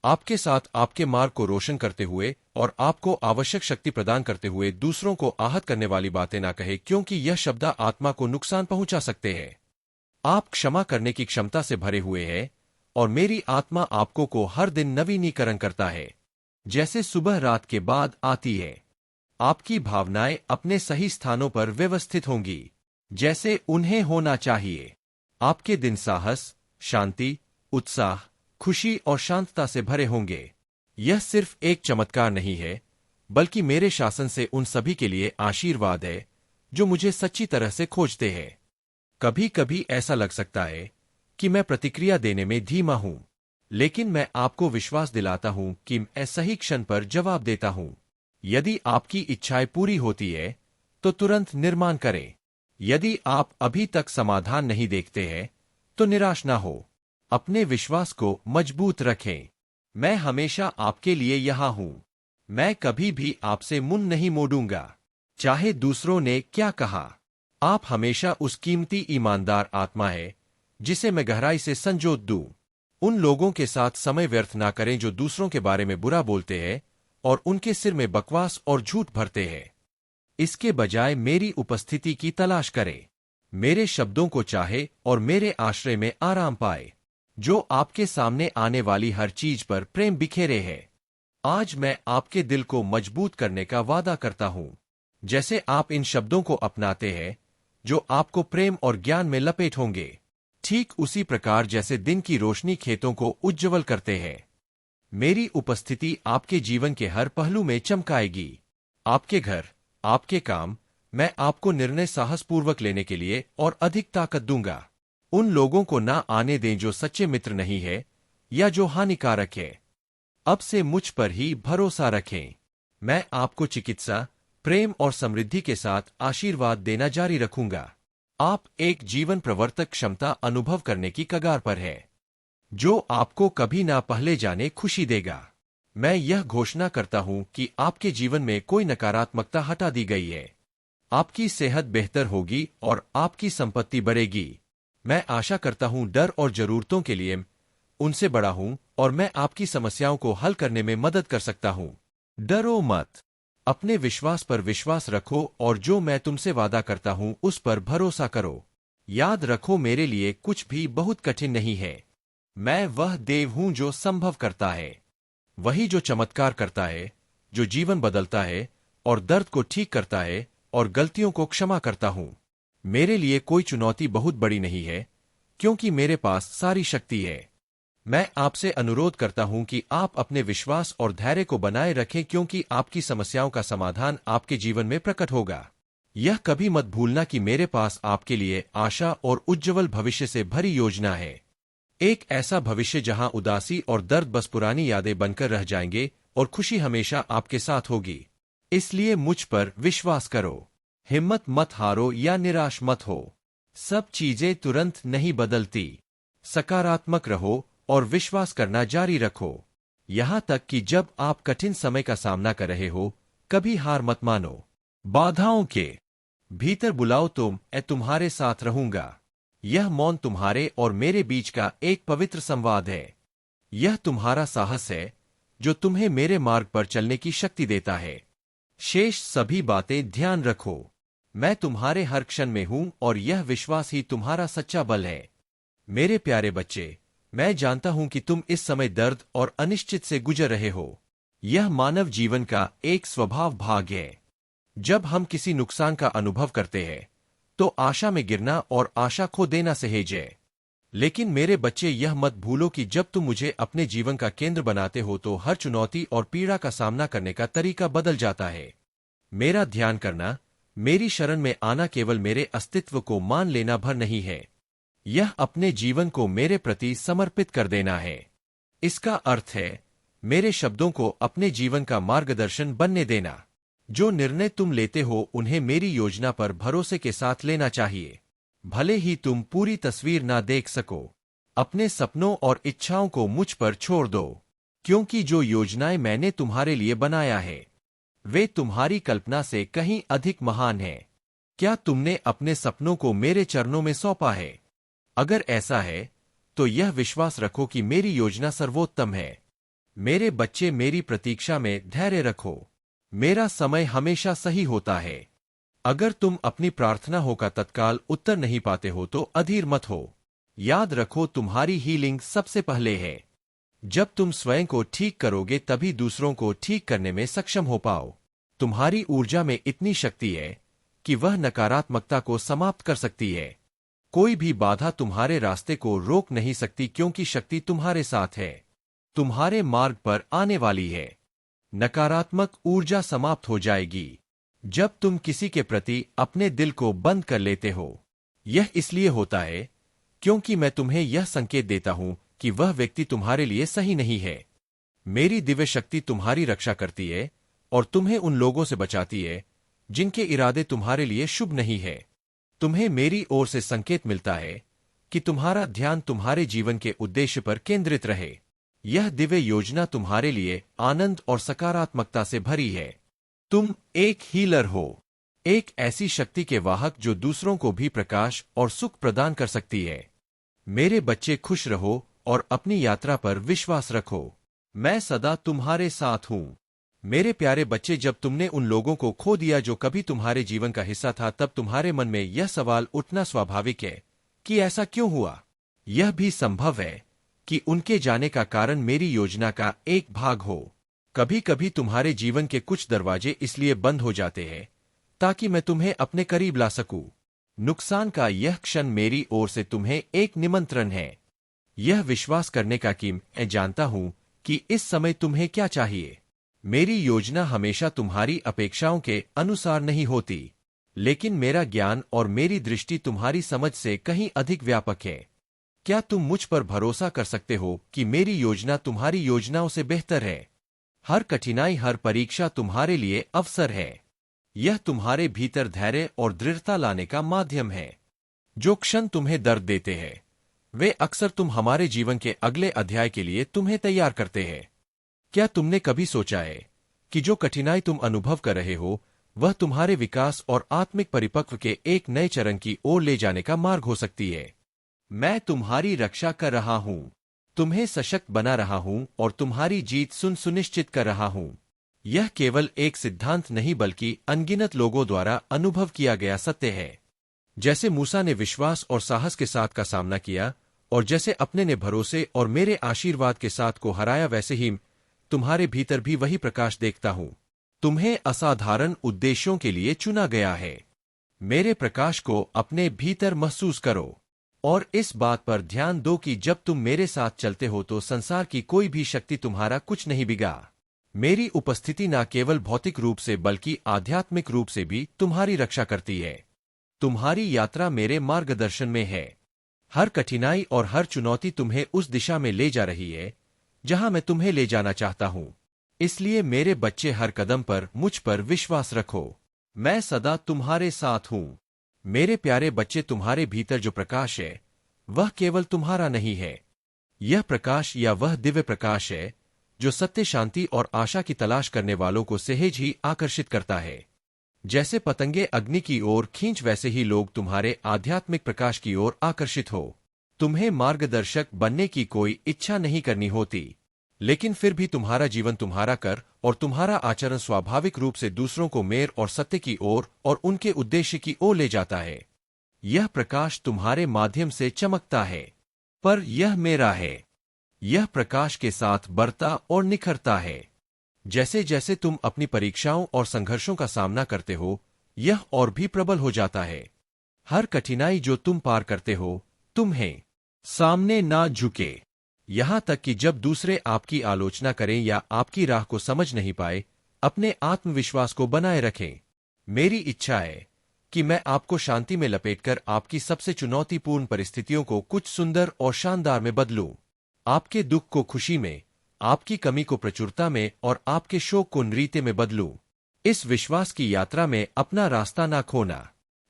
आपके साथ, आपके मार्ग को रोशन करते हुए और आपको आवश्यक शक्ति प्रदान करते हुए। दूसरों को आहत करने वाली बातें ना कहे, क्योंकि यह शब्द आत्मा को नुकसान पहुंचा सकते हैं। आप क्षमा करने की क्षमता से भरे हुए हैं, और मेरी आत्मा आपको को हर दिन नवीनीकरण करता है, जैसे सुबह रात के बाद आती है। आपकी भावनाएं अपने सही स्थानों पर व्यवस्थित होंगी, जैसे उन्हें होना चाहिए। आपके दिन साहस, शांति, उत्साह, खुशी और शांतता से भरे होंगे। यह सिर्फ एक चमत्कार नहीं है, बल्कि मेरे शासन से उन सभी के लिए आशीर्वाद है जो मुझे सच्ची तरह से खोजते हैं। कभी कभी ऐसा लग सकता है कि मैं प्रतिक्रिया देने में धीमा हूं, लेकिन मैं आपको विश्वास दिलाता हूं कि मैं सही क्षण पर जवाब देता हूं। यदि आपकी इच्छाएं पूरी होती है तो तुरंत निर्माण करें। यदि आप अभी तक समाधान नहीं देखते हैं तो निराश ना हो। अपने विश्वास को मजबूत रखें। मैं हमेशा आपके लिए यहाँ हूँ। मैं कभी भी आपसे मुंह नहीं मोड़ूंगा, चाहे दूसरों ने क्या कहा। आप हमेशा उस कीमती ईमानदार आत्मा है जिसे मैं गहराई से संजोत दूं। उन लोगों के साथ समय व्यर्थ ना करें जो दूसरों के बारे में बुरा बोलते हैं और उनके सिर में बकवास और झूठ भरते हैं। इसके बजाय मेरी उपस्थिति की तलाश करें, मेरे शब्दों को चाहे और मेरे आश्रय में आराम पाए, जो आपके सामने आने वाली हर चीज पर प्रेम बिखेरे है। आज मैं आपके दिल को मजबूत करने का वादा करता हूं। जैसे आप इन शब्दों को अपनाते हैं जो आपको प्रेम और ज्ञान में लपेट होंगे, ठीक उसी प्रकार जैसे दिन की रोशनी खेतों को उज्ज्वल करते हैं, मेरी उपस्थिति आपके जीवन के हर पहलू में चमकाएगी। आपके घर, आपके काम, मैं आपको निर्णय साहसपूर्वक लेने के लिए और अधिक ताकत दूंगा। उन लोगों को ना आने दें जो सच्चे मित्र नहीं है या जो हानिकारक है। अब से मुझ पर ही भरोसा रखें। मैं आपको चिकित्सा, प्रेम और समृद्धि के साथ आशीर्वाद देना जारी रखूंगा। आप एक जीवन प्रवर्तक क्षमता अनुभव करने की कगार पर है, जो आपको कभी ना पहले जाने खुशी देगा। मैं यह घोषणा करता हूं कि आपके जीवन में कोई नकारात्मकता हटा दी गई है। आपकी सेहत बेहतर होगी और आपकी संपत्ति बढ़ेगी। मैं आशा करता हूं डर और जरूरतों के लिए उनसे बड़ा हूं और मैं आपकी समस्याओं को हल करने में मदद कर सकता हूं। डरो मत, अपने विश्वास पर विश्वास रखो और जो मैं तुमसे वादा करता हूं उस पर भरोसा करो। याद रखो, मेरे लिए कुछ भी बहुत कठिन नहीं है। मैं वह देव हूं जो संभव करता है, वही जो चमत्कार करता है, जो जीवन बदलता है और दर्द को ठीक करता है और गलतियों को क्षमा करता हूं। मेरे लिए कोई चुनौती बहुत बड़ी नहीं है, क्योंकि मेरे पास सारी शक्ति है। मैं आपसे अनुरोध करता हूं कि आप अपने विश्वास और धैर्य को बनाए रखें, क्योंकि आपकी समस्याओं का समाधान आपके जीवन में प्रकट होगा। यह कभी मत भूलना कि मेरे पास आपके लिए आशा और उज्ज्वल भविष्य से भरी योजना है। एक ऐसा भविष्य जहां उदासी और दर्द बस पुरानी यादें बनकर रह जाएंगे और खुशी हमेशा आपके साथ होगी। इसलिए मुझ पर विश्वास करो, हिम्मत मत हारो या निराश मत हो। सब चीजें तुरंत नहीं बदलती। सकारात्मक रहो और विश्वास करना जारी रखो, यहां तक कि जब आप कठिन समय का सामना कर रहे हो। कभी हार मत मानो। बाधाओं के भीतर बुलाओ, मैं तुम्हारे साथ रहूंगा। यह मौन तुम्हारे और मेरे बीच का एक पवित्र संवाद है। यह तुम्हारा साहस है जो तुम्हें मेरे मार्ग पर चलने की शक्ति देता है। शेष सभी बातें ध्यान रखो, मैं तुम्हारे हर क्षण में हूं और यह विश्वास ही तुम्हारा सच्चा बल है। मेरे प्यारे बच्चे, मैं जानता हूं कि तुम इस समय दर्द और अनिश्चित से गुजर रहे हो। यह मानव जीवन का एक स्वभाव भाग है। जब हम किसी नुकसान का अनुभव करते हैं तो आशा में गिरना और आशा खो देना सहज है। लेकिन मेरे बच्चे, यह मत भूलो कि जब तुम मुझे अपने जीवन का केंद्र बनाते हो तो हर चुनौती और पीड़ा का सामना करने का तरीका बदल जाता है। मेरा ध्यान करना, मेरी शरण में आना केवल मेरे अस्तित्व को मान लेना भर नहीं है, यह अपने जीवन को मेरे प्रति समर्पित कर देना है। इसका अर्थ है मेरे शब्दों को अपने जीवन का मार्गदर्शन बनने देना। जो निर्णय तुम लेते हो उन्हें मेरी योजना पर भरोसे के साथ लेना चाहिए, भले ही तुम पूरी तस्वीर ना देख सको। अपने सपनों और इच्छाओं को मुझ पर छोड़ दो, क्योंकि जो योजनाएं मैंने तुम्हारे लिए बनाया है वे तुम्हारी कल्पना से कहीं अधिक महान हैं। क्या तुमने अपने सपनों को मेरे चरणों में सौंपा है? अगर ऐसा है तो यह विश्वास रखो कि मेरी योजना सर्वोत्तम है। मेरे बच्चे, मेरी प्रतीक्षा में धैर्य रखो। मेरा समय हमेशा सही होता है। अगर तुम अपनी प्रार्थना हो का तत्काल उत्तर नहीं पाते हो तो अधीर मत हो। याद रखो, तुम्हारी हीलिंग सबसे पहले है। जब तुम स्वयं को ठीक करोगे तभी दूसरों को ठीक करने में सक्षम हो पाओ। तुम्हारी ऊर्जा में इतनी शक्ति है कि वह नकारात्मकता को समाप्त कर सकती है। कोई भी बाधा तुम्हारे रास्ते को रोक नहीं सकती, क्योंकि शक्ति तुम्हारे साथ है, तुम्हारे मार्ग पर आने वाली है। नकारात्मक ऊर्जा समाप्त हो जाएगी जब तुम किसी के प्रति अपने दिल को बंद कर लेते हो। यह इसलिए होता है क्योंकि मैं तुम्हें यह संकेत देता हूं कि वह व्यक्ति तुम्हारे लिए सही नहीं है। मेरी दिव्य शक्ति तुम्हारी रक्षा करती है और तुम्हें उन लोगों से बचाती है जिनके इरादे तुम्हारे लिए शुभ नहीं है। तुम्हें मेरी ओर से संकेत मिलता है कि तुम्हारा ध्यान तुम्हारे जीवन के उद्देश्य पर केंद्रित रहे। यह दिव्य योजना तुम्हारे लिए आनंद और सकारात्मकता से भरी है। तुम एक हीलर हो, एक ऐसी शक्ति के वाहक जो दूसरों को भी प्रकाश और सुख प्रदान कर सकती है। मेरे बच्चे, खुश रहो और अपनी यात्रा पर विश्वास रखो। मैं सदा तुम्हारे साथ हूँ। मेरे प्यारे बच्चे, जब तुमने उन लोगों को खो दिया जो कभी तुम्हारे जीवन का हिस्सा था, तब तुम्हारे मन में यह सवाल उठना स्वाभाविक है कि ऐसा क्यों हुआ। यह भी संभव है कि उनके जाने का कारण मेरी योजना का एक भाग हो। कभी कभी तुम्हारे जीवन के कुछ दरवाजे इसलिए बंद हो जाते हैं ताकि मैं तुम्हें अपने करीब ला सकूं। नुकसान का यह क्षण मेरी ओर से तुम्हें एक निमंत्रण है, यह विश्वास करने का कि मैं जानता हूं कि इस समय तुम्हें क्या चाहिए। मेरी योजना हमेशा तुम्हारी अपेक्षाओं के अनुसार नहीं होती, लेकिन मेरा ज्ञान और मेरी दृष्टि तुम्हारी समझ से कहीं अधिक व्यापक है। क्या तुम मुझ पर भरोसा कर सकते हो कि मेरी योजना तुम्हारी योजनाओं से बेहतर है? हर कठिनाई, हर परीक्षा तुम्हारे लिए अवसर है। यह तुम्हारे भीतर धैर्य और दृढ़ता लाने का माध्यम है। जो क्षण तुम्हें दर्द देते हैं, वे अक्सर तुम हमारे जीवन के अगले अध्याय के लिए तुम्हें तैयार करते हैं। क्या तुमने कभी सोचा है कि जो कठिनाई तुम अनुभव कर रहे हो, वह तुम्हारे विकास और आत्मिक परिपक्व के एक नए चरण की ओर ले जाने का मार्ग हो सकती है? मैं तुम्हारी रक्षा कर रहा हूं, तुम्हें सशक्त बना रहा हूं और तुम्हारी जीत सुनिश्चित कर रहा हूं। यह केवल एक सिद्धांत नहीं बल्कि अनगिनत लोगों द्वारा अनुभव किया गया सत्य है। जैसे मूसा ने विश्वास और साहस के साथ का सामना किया और जैसे अपने ने भरोसे और मेरे आशीर्वाद के साथ को हराया, वैसे ही तुम्हारे भीतर भी वही प्रकाश देखता हूं। तुम्हें असाधारण उद्देश्यों के लिए चुना गया है। मेरे प्रकाश को अपने भीतर महसूस करो और इस बात पर ध्यान दो कि जब तुम मेरे साथ चलते हो तो संसार की कोई भी शक्ति तुम्हारा कुछ नहीं बिगा। मेरी उपस्थिति न केवल भौतिक रूप से बल्कि आध्यात्मिक रूप से भी तुम्हारी रक्षा करती है। तुम्हारी यात्रा मेरे मार्गदर्शन में है। हर कठिनाई और हर चुनौती तुम्हें उस दिशा में ले जा रही है जहां मैं तुम्हें ले जाना चाहता हूं। इसलिए मेरे बच्चे, हर कदम पर मुझ पर विश्वास रखो। मैं सदा तुम्हारे साथ हूं। मेरे प्यारे बच्चे, तुम्हारे भीतर जो प्रकाश है वह केवल तुम्हारा नहीं है। यह प्रकाश या वह दिव्य प्रकाश है जो सत्य, शांति और आशा की तलाश करने वालों को सहज ही आकर्षित करता है। जैसे पतंगे अग्नि की ओर खींच, वैसे ही लोग तुम्हारे आध्यात्मिक प्रकाश की ओर आकर्षित हो। तुम्हें मार्गदर्शक बनने की कोई इच्छा नहीं करनी होती, लेकिन फिर भी तुम्हारा जीवन, तुम्हारा कर और तुम्हारा आचरण स्वाभाविक रूप से दूसरों को मेर और सत्य की ओर और उनके उद्देश्य की ओर ले जाता है। यह प्रकाश तुम्हारे माध्यम से चमकता है, पर यह मेरा है। यह प्रकाश के साथ बढ़ता और निखरता है। जैसे जैसे तुम अपनी परीक्षाओं और संघर्षों का सामना करते हो, यह और भी प्रबल हो जाता है। हर कठिनाई जो तुम पार करते हो, तुम्हें सामने ना झुके। यहां तक कि जब दूसरे आपकी आलोचना करें या आपकी राह को समझ नहीं पाए, अपने आत्मविश्वास को बनाए रखें। मेरी इच्छा है कि मैं आपको शांति में लपेटकर आपकी सबसे चुनौतीपूर्ण परिस्थितियों को कुछ सुंदर और शानदार में बदलूं। आपके दुख को खुशी में, आपकी कमी को प्रचुरता में और आपके शोक को नृत्य में बदलूं। इस विश्वास की यात्रा में अपना रास्ता ना खोना,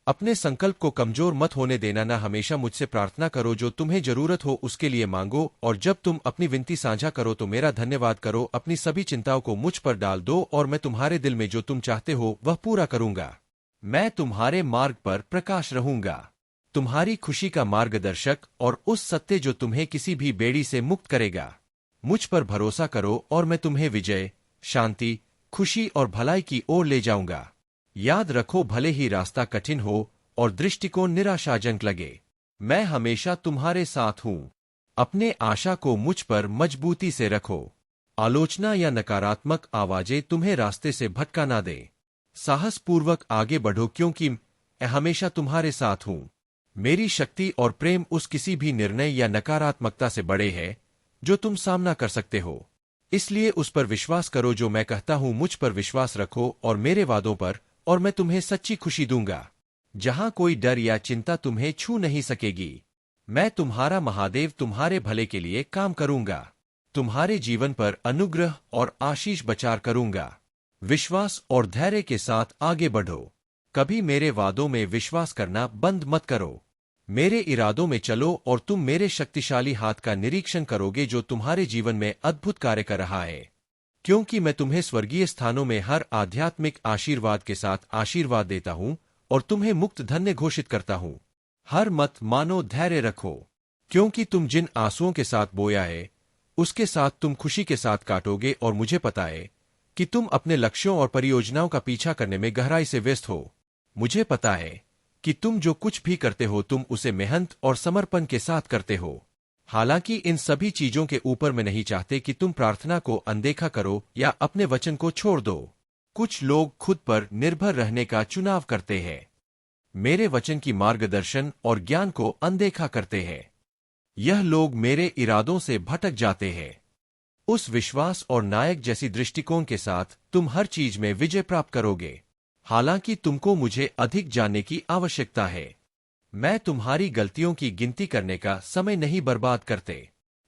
अपने संकल्प को कमजोर मत होने देना। ना हमेशा मुझसे प्रार्थना करो, जो तुम्हें जरूरत हो उसके लिए मांगो, और जब तुम अपनी विनती साझा करो तो मेरा धन्यवाद करो। अपनी सभी चिंताओं को मुझ पर डाल दो और मैं तुम्हारे दिल में जो तुम चाहते हो वह पूरा करूंगा। मैं तुम्हारे मार्ग पर प्रकाश रहूंगा, तुम्हारी खुशी का मार्गदर्शक और उस सत्य जो तुम्हें किसी भी बेड़ी से मुक्त करेगा। मुझ पर भरोसा करो और मैं तुम्हें विजय, शांति, खुशी और भलाई की ओर ले जाऊंगा। याद रखो, भले ही रास्ता कठिन हो और दृष्टिकोण निराशाजनक लगे, मैं हमेशा तुम्हारे साथ हूं। अपने आशा को मुझ पर मजबूती से रखो। आलोचना या नकारात्मक आवाजें तुम्हें रास्ते से भटका ना दे। साहसपूर्वक आगे बढ़ो, क्योंकि मैं हमेशा तुम्हारे साथ हूं। मेरी शक्ति और प्रेम उस किसी भी निर्णय या नकारात्मकता से बड़े है जो तुम सामना कर सकते हो। इसलिए उस पर विश्वास करो जो मैं कहता हूं। मुझ पर विश्वास रखो और मेरे वादों पर, और मैं तुम्हें सच्ची खुशी दूंगा जहां कोई डर या चिंता तुम्हें छू नहीं सकेगी। मैं तुम्हारा महादेव तुम्हारे भले के लिए काम करूंगा, तुम्हारे जीवन पर अनुग्रह और आशीष बचार करूंगा। विश्वास और धैर्य के साथ आगे बढ़ो। कभी मेरे वादों में विश्वास करना बंद मत करो। मेरे इरादों में चलो और तुम मेरे शक्तिशाली हाथ का निरीक्षण करोगे जो तुम्हारे जीवन में अद्भुत कार्य कर रहा है। क्योंकि मैं तुम्हें स्वर्गीय स्थानों में हर आध्यात्मिक आशीर्वाद के साथ आशीर्वाद देता हूं और तुम्हें मुक्त धन्य घोषित करता हूं। हर मत मानो, धैर्य रखो, क्योंकि तुम जिन आंसुओं के साथ बोया है उसके साथ तुम खुशी के साथ काटोगे। और मुझे पता है कि तुम अपने लक्ष्यों और परियोजनाओं का पीछा करने में गहराई से व्यस्त हो। मुझे पता है कि तुम जो कुछ भी करते हो तुम उसे मेहनत और समर्पण के साथ करते हो। हालांकि इन सभी चीजों के ऊपर मैं नहीं चाहते कि तुम प्रार्थना को अनदेखा करो या अपने वचन को छोड़ दो। कुछ लोग खुद पर निर्भर रहने का चुनाव करते हैं, मेरे वचन की मार्गदर्शन और ज्ञान को अनदेखा करते हैं। यह लोग मेरे इरादों से भटक जाते हैं। उस विश्वास और नायक जैसी दृष्टिकोण के साथ तुम हर चीज में विजय प्राप्त करोगे। हालांकि तुमको मुझे अधिक जानने की आवश्यकता है। मैं तुम्हारी गलतियों की गिनती करने का समय नहीं बर्बाद करते।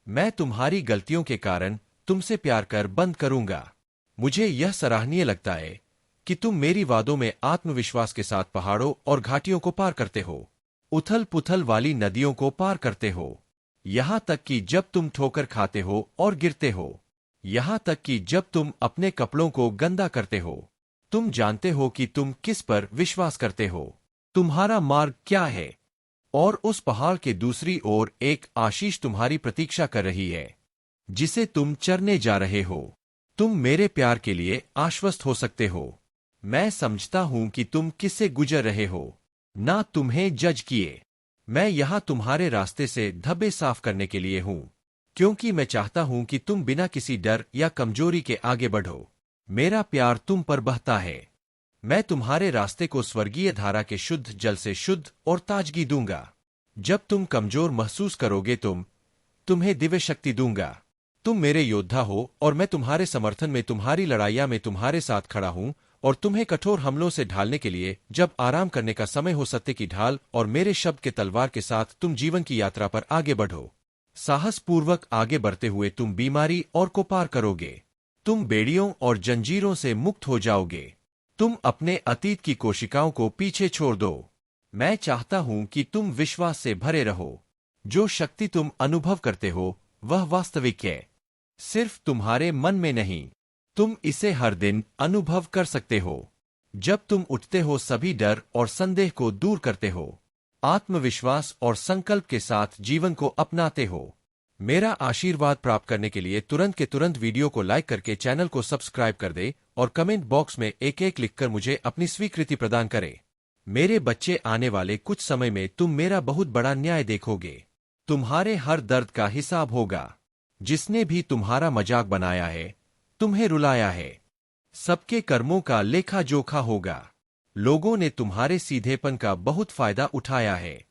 मैं तुम्हारी गलतियों के कारण तुमसे प्यार कर बंद करूंगा। मुझे यह सराहनीय लगता है कि तुम मेरी वादों में आत्मविश्वास के साथ पहाड़ों और घाटियों को पार करते हो, उथल पुथल वाली नदियों को पार करते हो, यहां तक कि जब तुम ठोकर खाते हो और गिरते हो, यहां तक कि जब तुम अपने कपड़ों को गंदा करते हो। तुम जानते हो कि तुम किस पर विश्वास करते हो, तुम्हारा मार्ग क्या है, और उस पहाड़ के दूसरी ओर एक आशीष तुम्हारी प्रतीक्षा कर रही है जिसे तुम चरने जा रहे हो। तुम मेरे प्यार के लिए आश्वस्त हो सकते हो। मैं समझता हूं कि तुम किससे गुजर रहे हो, ना तुम्हें जज किए। मैं यहां तुम्हारे रास्ते से धब्बे साफ करने के लिए हूं, क्योंकि मैं चाहता हूं कि तुम बिना किसी डर या कमजोरी के आगे बढ़ो। मेरा प्यार तुम पर बहता है। मैं तुम्हारे रास्ते को स्वर्गीय धारा के शुद्ध जल से शुद्ध और ताजगी दूंगा। जब तुम कमजोर महसूस करोगे तुम्हें दिव्य शक्ति दूंगा। तुम मेरे योद्धा हो और मैं तुम्हारे समर्थन में तुम्हारी लड़ाइयां में तुम्हारे साथ खड़ा हूं और तुम्हें कठोर हमलों से ढालने के लिए जब आराम करने का समय हो सत्य की ढाल और मेरे शब्द के तलवार के साथ तुम जीवन की यात्रा पर आगे बढ़ो। साहसपूर्वक आगे बढ़ते हुए तुम बीमारी और को पार करोगे। तुम बेड़ियों और जंजीरों से मुक्त हो जाओगे। तुम अपने अतीत की कोशिकाओं को पीछे छोड़ दो। मैं चाहता हूं कि तुम विश्वास से भरे रहो। जो शक्ति तुम अनुभव करते हो वह वास्तविक है, सिर्फ तुम्हारे मन में नहीं। तुम इसे हर दिन अनुभव कर सकते हो। जब तुम उठते हो सभी डर और संदेह को दूर करते हो, आत्मविश्वास और संकल्प के साथ जीवन को अपनाते हो। मेरा आशीर्वाद प्राप्त करने के लिए तुरंत के तुरंत वीडियो को लाइक करके चैनल को सब्सक्राइब कर दे और कमेंट बॉक्स में एक एक लिखकर मुझे अपनी स्वीकृति प्रदान करे। मेरे बच्चे, आने वाले कुछ समय में तुम मेरा बहुत बड़ा न्याय देखोगे। तुम्हारे हर दर्द का हिसाब होगा। जिसने भी तुम्हारा मजाक बनाया है, तुम्हें रुलाया है, सबके कर्मों का लेखा जोखा होगा। लोगों ने तुम्हारे सीधेपन का बहुत फायदा उठाया है,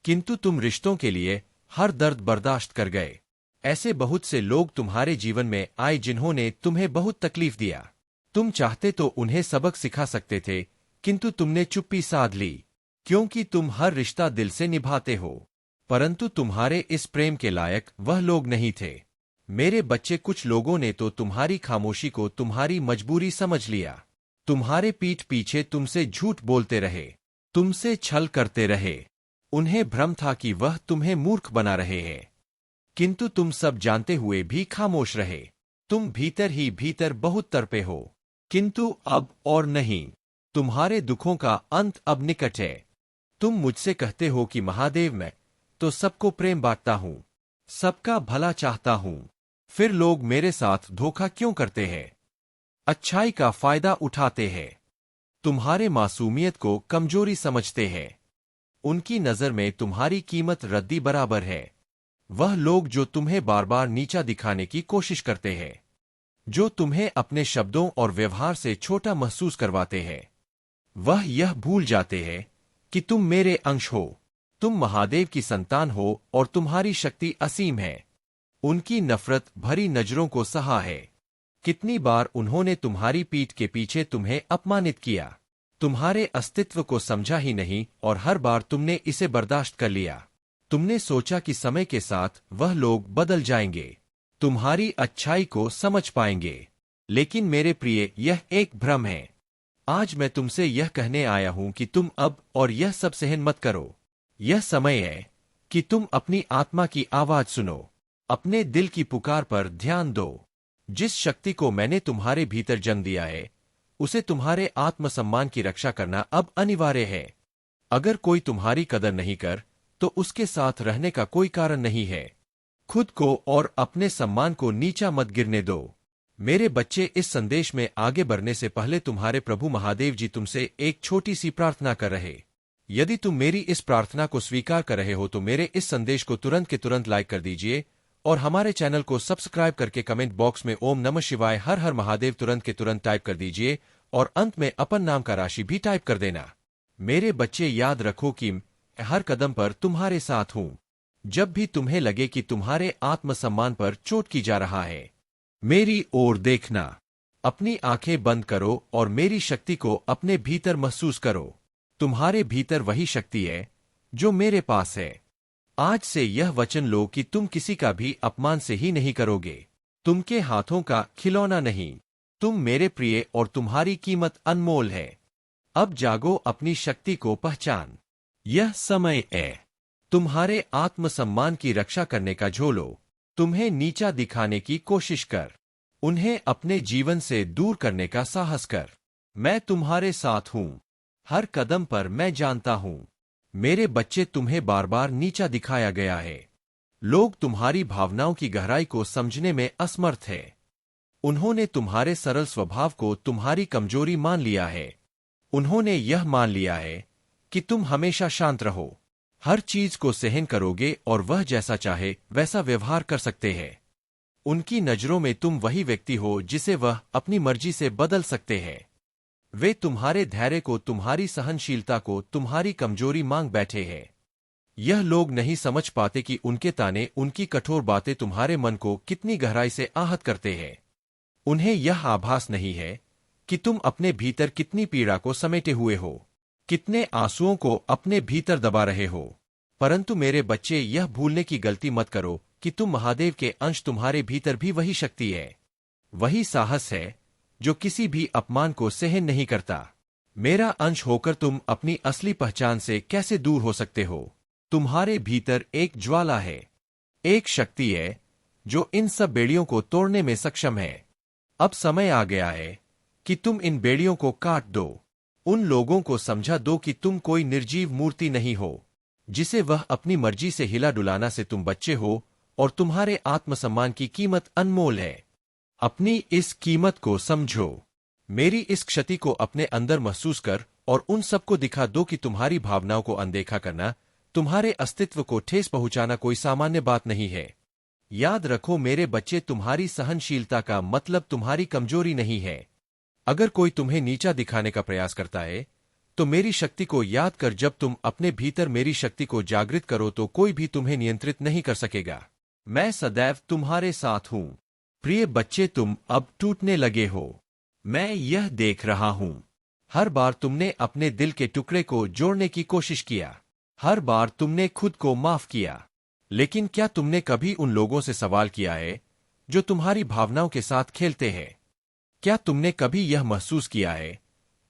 किंतु तुम रिश्तों के लिए हर दर्द बर्दाश्त कर गए। ऐसे बहुत से लोग तुम्हारे जीवन में आए जिन्होंने तुम्हें बहुत तकलीफ दिया। तुम चाहते तो उन्हें सबक सिखा सकते थे, किंतु तुमने चुप्पी साध ली, क्योंकि तुम हर रिश्ता दिल से निभाते हो। परंतु तुम्हारे इस प्रेम के लायक वह लोग नहीं थे। मेरे बच्चे, कुछ लोगों ने तो तुम्हारी खामोशी को तुम्हारी मजबूरी समझ लिया। तुम्हारे पीठ पीछे तुमसे झूठ बोलते रहे, तुमसे छल करते रहे। उन्हें भ्रम था कि वह तुम्हें मूर्ख बना रहे हैं, किंतु तुम सब जानते हुए भी खामोश रहे। तुम भीतर ही भीतर बहुत तड़पे हो, किंतु अब और नहीं। तुम्हारे दुखों का अंत अब निकट है। तुम मुझसे कहते हो कि महादेव, मैं तो सबको प्रेम बांटता हूं, सबका भला चाहता हूं, फिर लोग मेरे साथ धोखा क्यों करते हैं, अच्छाई का फायदा उठाते हैं, तुम्हारे मासूमियत को कमजोरी समझते हैं। उनकी नजर में तुम्हारी कीमत रद्दी बराबर है। वह लोग जो तुम्हें बार बार नीचा दिखाने की कोशिश करते हैं, जो तुम्हें अपने शब्दों और व्यवहार से छोटा महसूस करवाते हैं, वह यह भूल जाते हैं कि तुम मेरे अंश हो, तुम महादेव की संतान हो और तुम्हारी शक्ति असीम है। उनकी नफरत भरी नजरों को सहा है। कितनी बार उन्होंने तुम्हारी पीठ के पीछे तुम्हें अपमानित किया, तुम्हारे अस्तित्व को समझा ही नहीं, और हर बार तुमने इसे बर्दाश्त कर लिया। तुमने सोचा कि समय के साथ वह लोग बदल जाएंगे, तुम्हारी अच्छाई को समझ पाएंगे, लेकिन मेरे प्रिय, यह एक भ्रम है। आज मैं तुमसे यह कहने आया हूं कि तुम अब और यह सब सहन मत करो। यह समय है कि तुम अपनी आत्मा की आवाज सुनो, अपने दिल की पुकार पर ध्यान दो। जिस शक्ति को मैंने तुम्हारे भीतर जन्म दिया है, उसे तुम्हारे आत्मसम्मान की रक्षा करना अब अनिवार्य है। अगर कोई तुम्हारी कदर नहीं कर, तो उसके साथ रहने का कोई कारण नहीं है। खुद को और अपने सम्मान को नीचा मत गिरने दो। मेरे बच्चे, इस संदेश में आगे बढ़ने से पहले तुम्हारे प्रभु महादेव जी तुमसे एक छोटी सी प्रार्थना कर रहे। यदि तुम मेरी इस प्रार्थना को स्वीकार कर रहे हो तो मेरे इस संदेश को तुरंत के तुरंत लाइक कर दीजिए और हमारे चैनल को सब्सक्राइब करके कमेंट बॉक्स में ओम नमः शिवाय हर हर महादेव तुरंत के तुरंत टाइप कर दीजिए और अंत में अपन नाम का राशि भी टाइप कर देना। मेरे बच्चे, याद रखो कि मैं हर कदम पर तुम्हारे साथ हूं। जब भी तुम्हें लगे कि तुम्हारे आत्मसम्मान पर चोट की जा रहा है, मेरी ओर देखना। अपनी आंखें बंद करो और मेरी शक्ति को अपने भीतर महसूस करो। तुम्हारे भीतर वही शक्ति है जो मेरे पास है। आज से यह वचन लो कि तुम किसी का भी अपमान से ही नहीं करोगे। तुमके हाथों का खिलौना नहीं। तुम मेरे प्रिय और तुम्हारी कीमत अनमोल है। अब जागो, अपनी शक्ति को पहचान। यह समय है तुम्हारे आत्मसम्मान की रक्षा करने का। झोलो तुम्हें नीचा दिखाने की कोशिश कर, उन्हें अपने जीवन से दूर करने का साहस कर। मैं तुम्हारे साथ हूं, हर कदम पर मैं जानता हूं। मेरे बच्चे, तुम्हें बार बार नीचा दिखाया गया है। लोग तुम्हारी भावनाओं की गहराई को समझने में असमर्थ है। उन्होंने तुम्हारे सरल स्वभाव को तुम्हारी कमजोरी मान लिया है। उन्होंने यह मान लिया है कि तुम हमेशा शांत रहो, हर चीज को सहन करोगे और वह जैसा चाहे वैसा व्यवहार कर सकते हैं। उनकी नजरों में तुम वही व्यक्ति हो जिसे वह अपनी मर्जी से बदल सकते हैं। वे तुम्हारे धैर्य को, तुम्हारी सहनशीलता को तुम्हारी कमजोरी मांग बैठे हैं। यह लोग नहीं समझ पाते कि उनके ताने, उनकी कठोर बातें तुम्हारे मन को कितनी गहराई से आहत करते हैं। उन्हें यह आभास नहीं है कि तुम अपने भीतर कितनी पीड़ा को समेटे हुए हो, कितने आंसुओं को अपने भीतर दबा रहे हो। परंतु मेरे बच्चे, यह भूलने की गलती मत करो कि तुम महादेव के अंश। तुम्हारे भीतर भी वही शक्ति है, वही साहस है जो किसी भी अपमान को सहन नहीं करता। मेरा अंश होकर तुम अपनी असली पहचान से कैसे दूर हो सकते हो? तुम्हारे भीतर एक ज्वाला है, एक शक्ति है जो इन सब बेड़ियों को तोड़ने में सक्षम है। अब समय आ गया है कि तुम इन बेड़ियों को काट दो। उन लोगों को समझा दो कि तुम कोई निर्जीव मूर्ति नहीं हो जिसे वह अपनी मर्जी से हिला डुलाना। से तुम बच्चे हो और तुम्हारे आत्मसम्मान की कीमत अनमोल है। अपनी इस कीमत को समझो। मेरी इस क्षति को अपने अंदर महसूस कर और उन सबको दिखा दो कि तुम्हारी भावनाओं को अनदेखा करना, तुम्हारे अस्तित्व को ठेस पहुंचाना कोई सामान्य बात नहीं है। याद रखो मेरे बच्चे, तुम्हारी सहनशीलता का मतलब तुम्हारी कमजोरी नहीं है। अगर कोई तुम्हें नीचा दिखाने का प्रयास करता है तो मेरी शक्ति को याद कर। जब तुम अपने भीतर मेरी शक्ति को जागृत करो तो कोई भी तुम्हें नियंत्रित नहीं कर सकेगा। मैं सदैव तुम्हारे साथ हूं। प्रिय बच्चे, तुम अब टूटने लगे हो, मैं यह देख रहा हूं। हर बार तुमने अपने दिल के टुकड़े को जोड़ने की कोशिश किया, हर बार तुमने खुद को माफ किया। लेकिन क्या तुमने कभी उन लोगों से सवाल किया है जो तुम्हारी भावनाओं के साथ खेलते हैं? क्या तुमने कभी यह महसूस किया है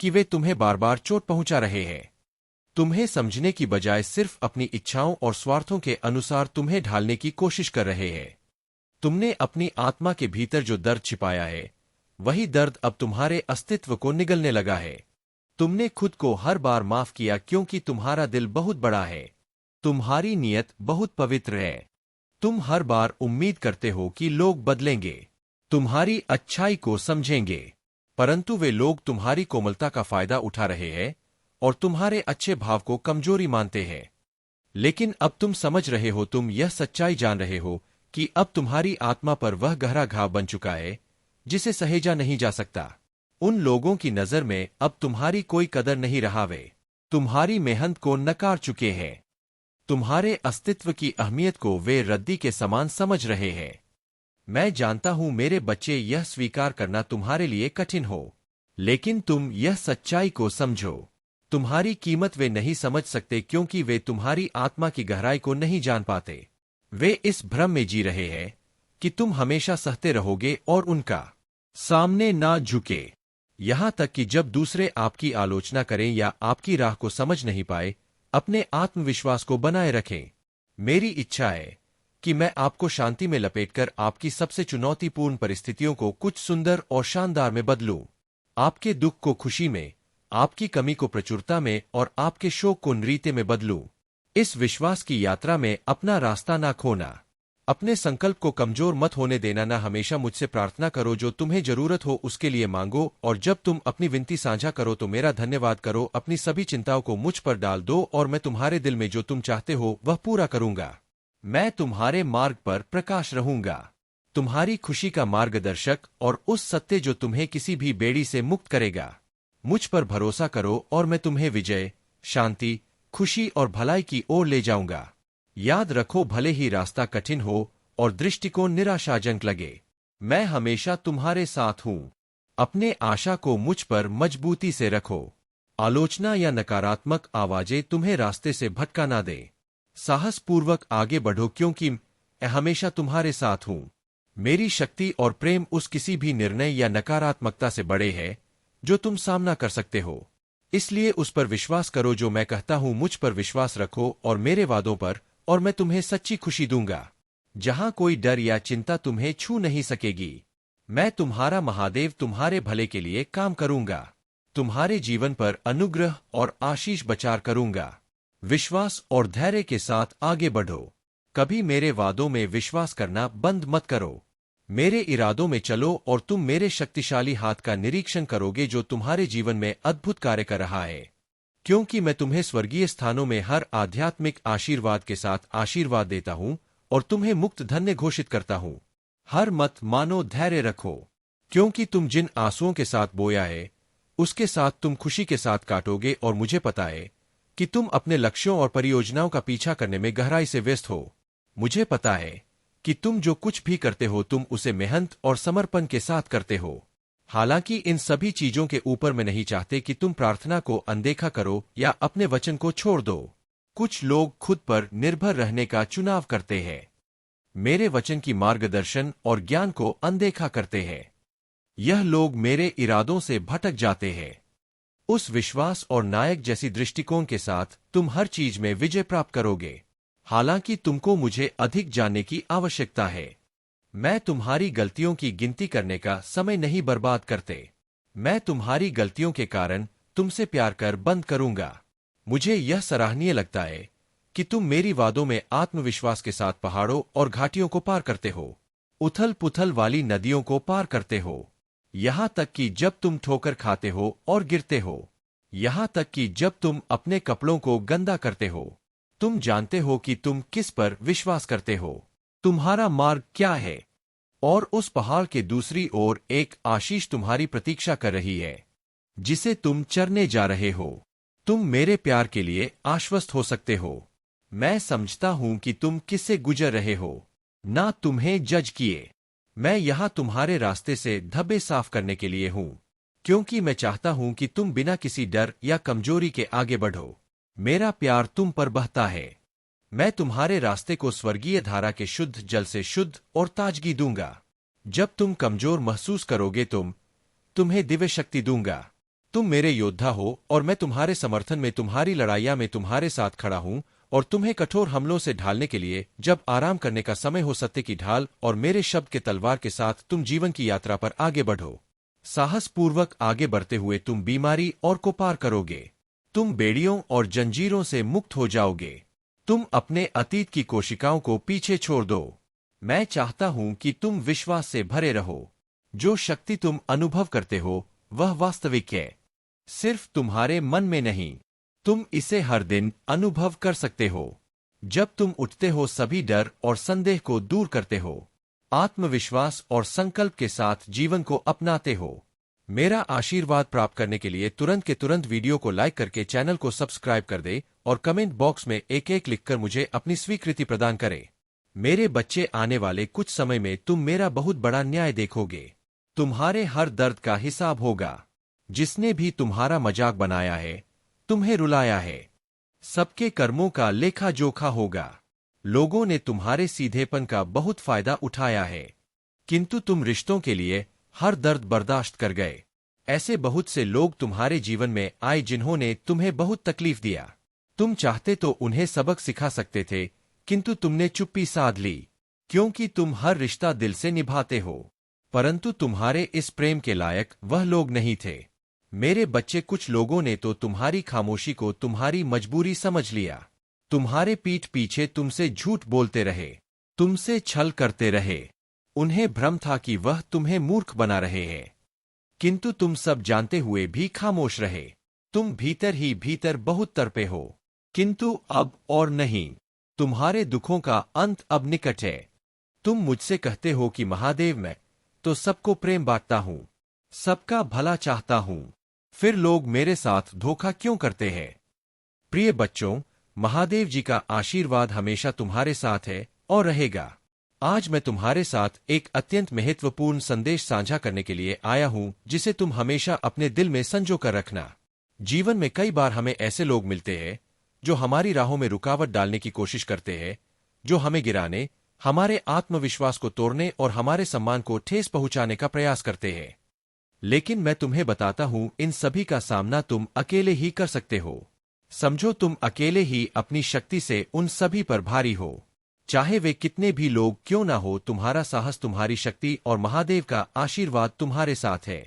कि वे तुम्हें बार बार चोट पहुंचा रहे हैं? तुम्हें समझने की बजाय सिर्फ अपनी इच्छाओं और स्वार्थों के अनुसार तुम्हें ढालने की कोशिश कर रहे हैं। तुमने अपनी आत्मा के भीतर जो दर्द छिपाया है, वही दर्द अब तुम्हारे अस्तित्व को निगलने लगा है। तुमने खुद को हर बार माफ किया क्योंकि तुम्हारा दिल बहुत बड़ा है, तुम्हारी नीयत बहुत पवित्र है। तुम हर बार उम्मीद करते हो कि लोग बदलेंगे, तुम्हारी अच्छाई को समझेंगे, परंतु वे लोग तुम्हारी कोमलता का फायदा उठा रहे हैं और तुम्हारे अच्छे भाव को कमजोरी मानते हैं। लेकिन अब तुम समझ रहे हो, तुम यह सच्चाई जान रहे हो कि अब तुम्हारी आत्मा पर वह गहरा घाव बन चुका है जिसे सहेजा नहीं जा सकता। उन लोगों की नजर में अब तुम्हारी कोई कदर नहीं रहा। वे तुम्हारी मेहनत को नकार चुके हैं, तुम्हारे अस्तित्व की अहमियत को वे रद्दी के समान समझ रहे हैं। मैं जानता हूं मेरे बच्चे, यह स्वीकार करना तुम्हारे लिए कठिन हो, लेकिन तुम यह सच्चाई को समझो। तुम्हारी कीमत वे नहीं समझ सकते क्योंकि वे तुम्हारी आत्मा की गहराई को नहीं जान पाते। वे इस भ्रम में जी रहे हैं कि तुम हमेशा सहते रहोगे और उनका सामने ना झुके। यहां तक कि जब दूसरे आपकी आलोचना करें या आपकी राह को समझ नहीं पाए अपने आत्मविश्वास को बनाए रखें। मेरी इच्छा है कि मैं आपको शांति में लपेटकर आपकी सबसे चुनौतीपूर्ण परिस्थितियों को कुछ सुंदर और शानदार में बदलूं। आपके दुख को खुशी में, आपकी कमी को प्रचुरता में और आपके शोक को नृत्य में बदलूं। इस विश्वास की यात्रा में अपना रास्ता ना खोना। अपने संकल्प को कमजोर मत होने देना। ना हमेशा मुझसे प्रार्थना करो, जो तुम्हें जरूरत हो उसके लिए मांगो, और जब तुम अपनी विनती साझा करो तो मेरा धन्यवाद करो। अपनी सभी चिंताओं को मुझ पर डाल दो और मैं तुम्हारे दिल में जो तुम चाहते हो वह पूरा करूंगा। मैं तुम्हारे मार्ग पर प्रकाश रहूंगा, तुम्हारी खुशी का मार्गदर्शक और उस सत्य जो तुम्हें किसी भी बेड़ी से मुक्त करेगा। मुझ पर भरोसा करो और मैं तुम्हें विजय, शांति, खुशी और भलाई की ओर ले जाऊंगा। याद रखो, भले ही रास्ता कठिन हो और दृष्टिकोण निराशाजनक लगे, मैं हमेशा तुम्हारे साथ हूं। अपने आशा को मुझ पर मजबूती से रखो। आलोचना या नकारात्मक आवाजें तुम्हें रास्ते से भटका ना दें। साहसपूर्वक आगे बढ़ो, क्योंकि मैं हमेशा तुम्हारे साथ हूं। मेरी शक्ति और प्रेम उस किसी भी निर्णय या नकारात्मकता से बड़े है जो तुम सामना कर सकते हो। इसलिए उस पर विश्वास करो जो मैं कहता हूं। मुझ पर विश्वास रखो और मेरे वादों पर, और मैं तुम्हें सच्ची खुशी दूंगा जहां कोई डर या चिंता तुम्हें छू नहीं सकेगी। मैं तुम्हारा महादेव तुम्हारे भले के लिए काम करूंगा। तुम्हारे जीवन पर अनुग्रह और आशीष बचार करूंगा। विश्वास और धैर्य के साथ आगे बढ़ो। कभी मेरे वादों में विश्वास करना बंद मत करो। मेरे इरादों में चलो और तुम मेरे शक्तिशाली हाथ का निरीक्षण करोगे जो तुम्हारे जीवन में अद्भुत कार्य कर रहा है। क्योंकि मैं तुम्हें स्वर्गीय स्थानों में हर आध्यात्मिक आशीर्वाद के साथ आशीर्वाद देता हूं और तुम्हें मुक्त धन्य घोषित करता हूं। हर मत मानो, धैर्य रखो, क्योंकि तुम जिन आंसुओं के साथ बोया है उसके साथ तुम खुशी के साथ काटोगे। और मुझे पता है कि तुम अपने लक्ष्यों और परियोजनाओं का पीछा करने में गहराई से व्यस्त हो। मुझे पता है कि तुम जो कुछ भी करते हो तुम उसे मेहनत और समर्पण के साथ करते हो। हालांकि इन सभी चीजों के ऊपर मैं नहीं चाहते कि तुम प्रार्थना को अनदेखा करो या अपने वचन को छोड़ दो। कुछ लोग खुद पर निर्भर रहने का चुनाव करते हैं, मेरे वचन की मार्गदर्शन और ज्ञान को अनदेखा करते हैं। यह लोग मेरे इरादों से भटक जाते हैं। उस विश्वास और नायक जैसी दृष्टिकोण के साथ तुम हर चीज में विजय प्राप्त करोगे। हालांकि तुमको मुझे अधिक जानने की आवश्यकता है। मैं तुम्हारी गलतियों की गिनती करने का समय नहीं बर्बाद करते। मैं तुम्हारी गलतियों के कारण तुमसे प्यार कर बंद करूंगा। मुझे यह सराहनीय लगता है कि तुम मेरी वादों में आत्मविश्वास के साथ पहाड़ों और घाटियों को पार करते हो, उथल पुथल वाली नदियों को पार करते हो, यहां तक कि जब तुम ठोकर खाते हो और गिरते हो, यहां तक कि जब तुम अपने कपड़ों को गंदा करते हो। तुम जानते हो कि तुम किस पर विश्वास करते हो, तुम्हारा मार्ग क्या है, और उस पहाड़ के दूसरी ओर एक आशीष तुम्हारी प्रतीक्षा कर रही है जिसे तुम चरने जा रहे हो। तुम मेरे प्यार के लिए आश्वस्त हो सकते हो। मैं समझता हूं कि तुम किससे गुजर रहे हो, ना तुम्हें जज किए। मैं यहां तुम्हारे रास्ते से धब्बे साफ करने के लिए हूं, क्योंकि मैं चाहता हूं कि तुम बिना किसी डर या कमजोरी के आगे बढ़ो। मेरा प्यार तुम पर बहता है। मैं तुम्हारे रास्ते को स्वर्गीय धारा के शुद्ध जल से शुद्ध और ताजगी दूंगा। जब तुम कमजोर महसूस करोगे तुम्हें दिव्य शक्ति दूंगा। तुम मेरे योद्धा हो और मैं तुम्हारे समर्थन में, तुम्हारी लड़ाइयां में तुम्हारे साथ खड़ा हूं और तुम्हें कठोर हमलों से ढालने के लिए जब आराम करने का समय हो, सत्य की ढाल और मेरे शब्द के तलवार के साथ तुम जीवन की यात्रा पर आगे बढ़ो। साहसपूर्वक आगे बढ़ते हुए तुम बीमारी और को पार करोगे। तुम बेड़ियों और जंजीरों से मुक्त हो जाओगे। तुम अपने अतीत की कोशिकाओं को पीछे छोड़ दो। मैं चाहता हूं कि तुम विश्वास से भरे रहो। जो शक्ति तुम अनुभव करते हो वह वास्तविक है, सिर्फ तुम्हारे मन में नहीं। तुम इसे हर दिन अनुभव कर सकते हो। जब तुम उठते हो सभी डर और संदेह को दूर करते हो, आत्मविश्वास और संकल्प के साथ जीवन को अपनाते हो। मेरा आशीर्वाद प्राप्त करने के लिए तुरंत के तुरंत वीडियो को लाइक करके चैनल को सब्सक्राइब कर दे और कमेंट बॉक्स में एक एक लिखकर मुझे अपनी स्वीकृति प्रदान करें। मेरे बच्चे, आने वाले कुछ समय में तुम मेरा बहुत बड़ा न्याय देखोगे। तुम्हारे हर दर्द का हिसाब होगा। जिसने भी तुम्हारा मजाक बनाया है, तुम्हें रुलाया है, सबके कर्मों का लेखा जोखा होगा। लोगों ने तुम्हारे सीधेपन का बहुत फायदा उठाया है, किंतु तुम रिश्तों के लिए हर दर्द बर्दाश्त कर गए। ऐसे बहुत से लोग तुम्हारे जीवन में आए जिन्होंने तुम्हें बहुत तकलीफ दिया। तुम चाहते तो उन्हें सबक सिखा सकते थे, किंतु तुमने चुप्पी साध ली, क्योंकि तुम हर रिश्ता दिल से निभाते हो। परंतु तुम्हारे इस प्रेम के लायक वह लोग नहीं थे। मेरे बच्चे, कुछ लोगों ने तो तुम्हारी खामोशी को तुम्हारी मजबूरी समझ लिया। तुम्हारे पीठ पीछे तुमसे झूठ बोलते रहे, तुमसे छल करते रहे। उन्हें भ्रम था कि वह तुम्हें मूर्ख बना रहे हैं, किंतु तुम सब जानते हुए भी खामोश रहे। तुम भीतर ही भीतर बहुत तड़पे हो, किंतु अब और नहीं। तुम्हारे दुखों का अंत अब निकट है। तुम मुझसे कहते हो कि महादेव, मैं तो सबको प्रेम बांटता हूँ, सबका भला चाहता हूँ, फिर लोग मेरे साथ धोखा क्यों करते हैं? प्रिय बच्चों, महादेव जी का आशीर्वाद हमेशा तुम्हारे साथ है और रहेगा। आज मैं तुम्हारे साथ एक अत्यंत महत्वपूर्ण संदेश साझा करने के लिए आया हूँ, जिसे तुम हमेशा अपने दिल में संजो कर रखना। जीवन में कई बार हमें ऐसे लोग मिलते हैं जो हमारी राहों में रुकावट डालने की कोशिश करते हैं, जो हमें गिराने, हमारे आत्मविश्वास को तोड़ने और हमारे सम्मान को ठेस पहुंचाने का प्रयास करते हैं। लेकिन मैं तुम्हें बताता हूं, इन सभी का सामना तुम अकेले ही कर सकते हो। समझो, तुम अकेले ही अपनी शक्ति से उन सभी पर भारी हो। चाहे वे कितने भी लोग क्यों ना हो, तुम्हारा साहस, तुम्हारी शक्ति और महादेव का आशीर्वाद तुम्हारे साथ है।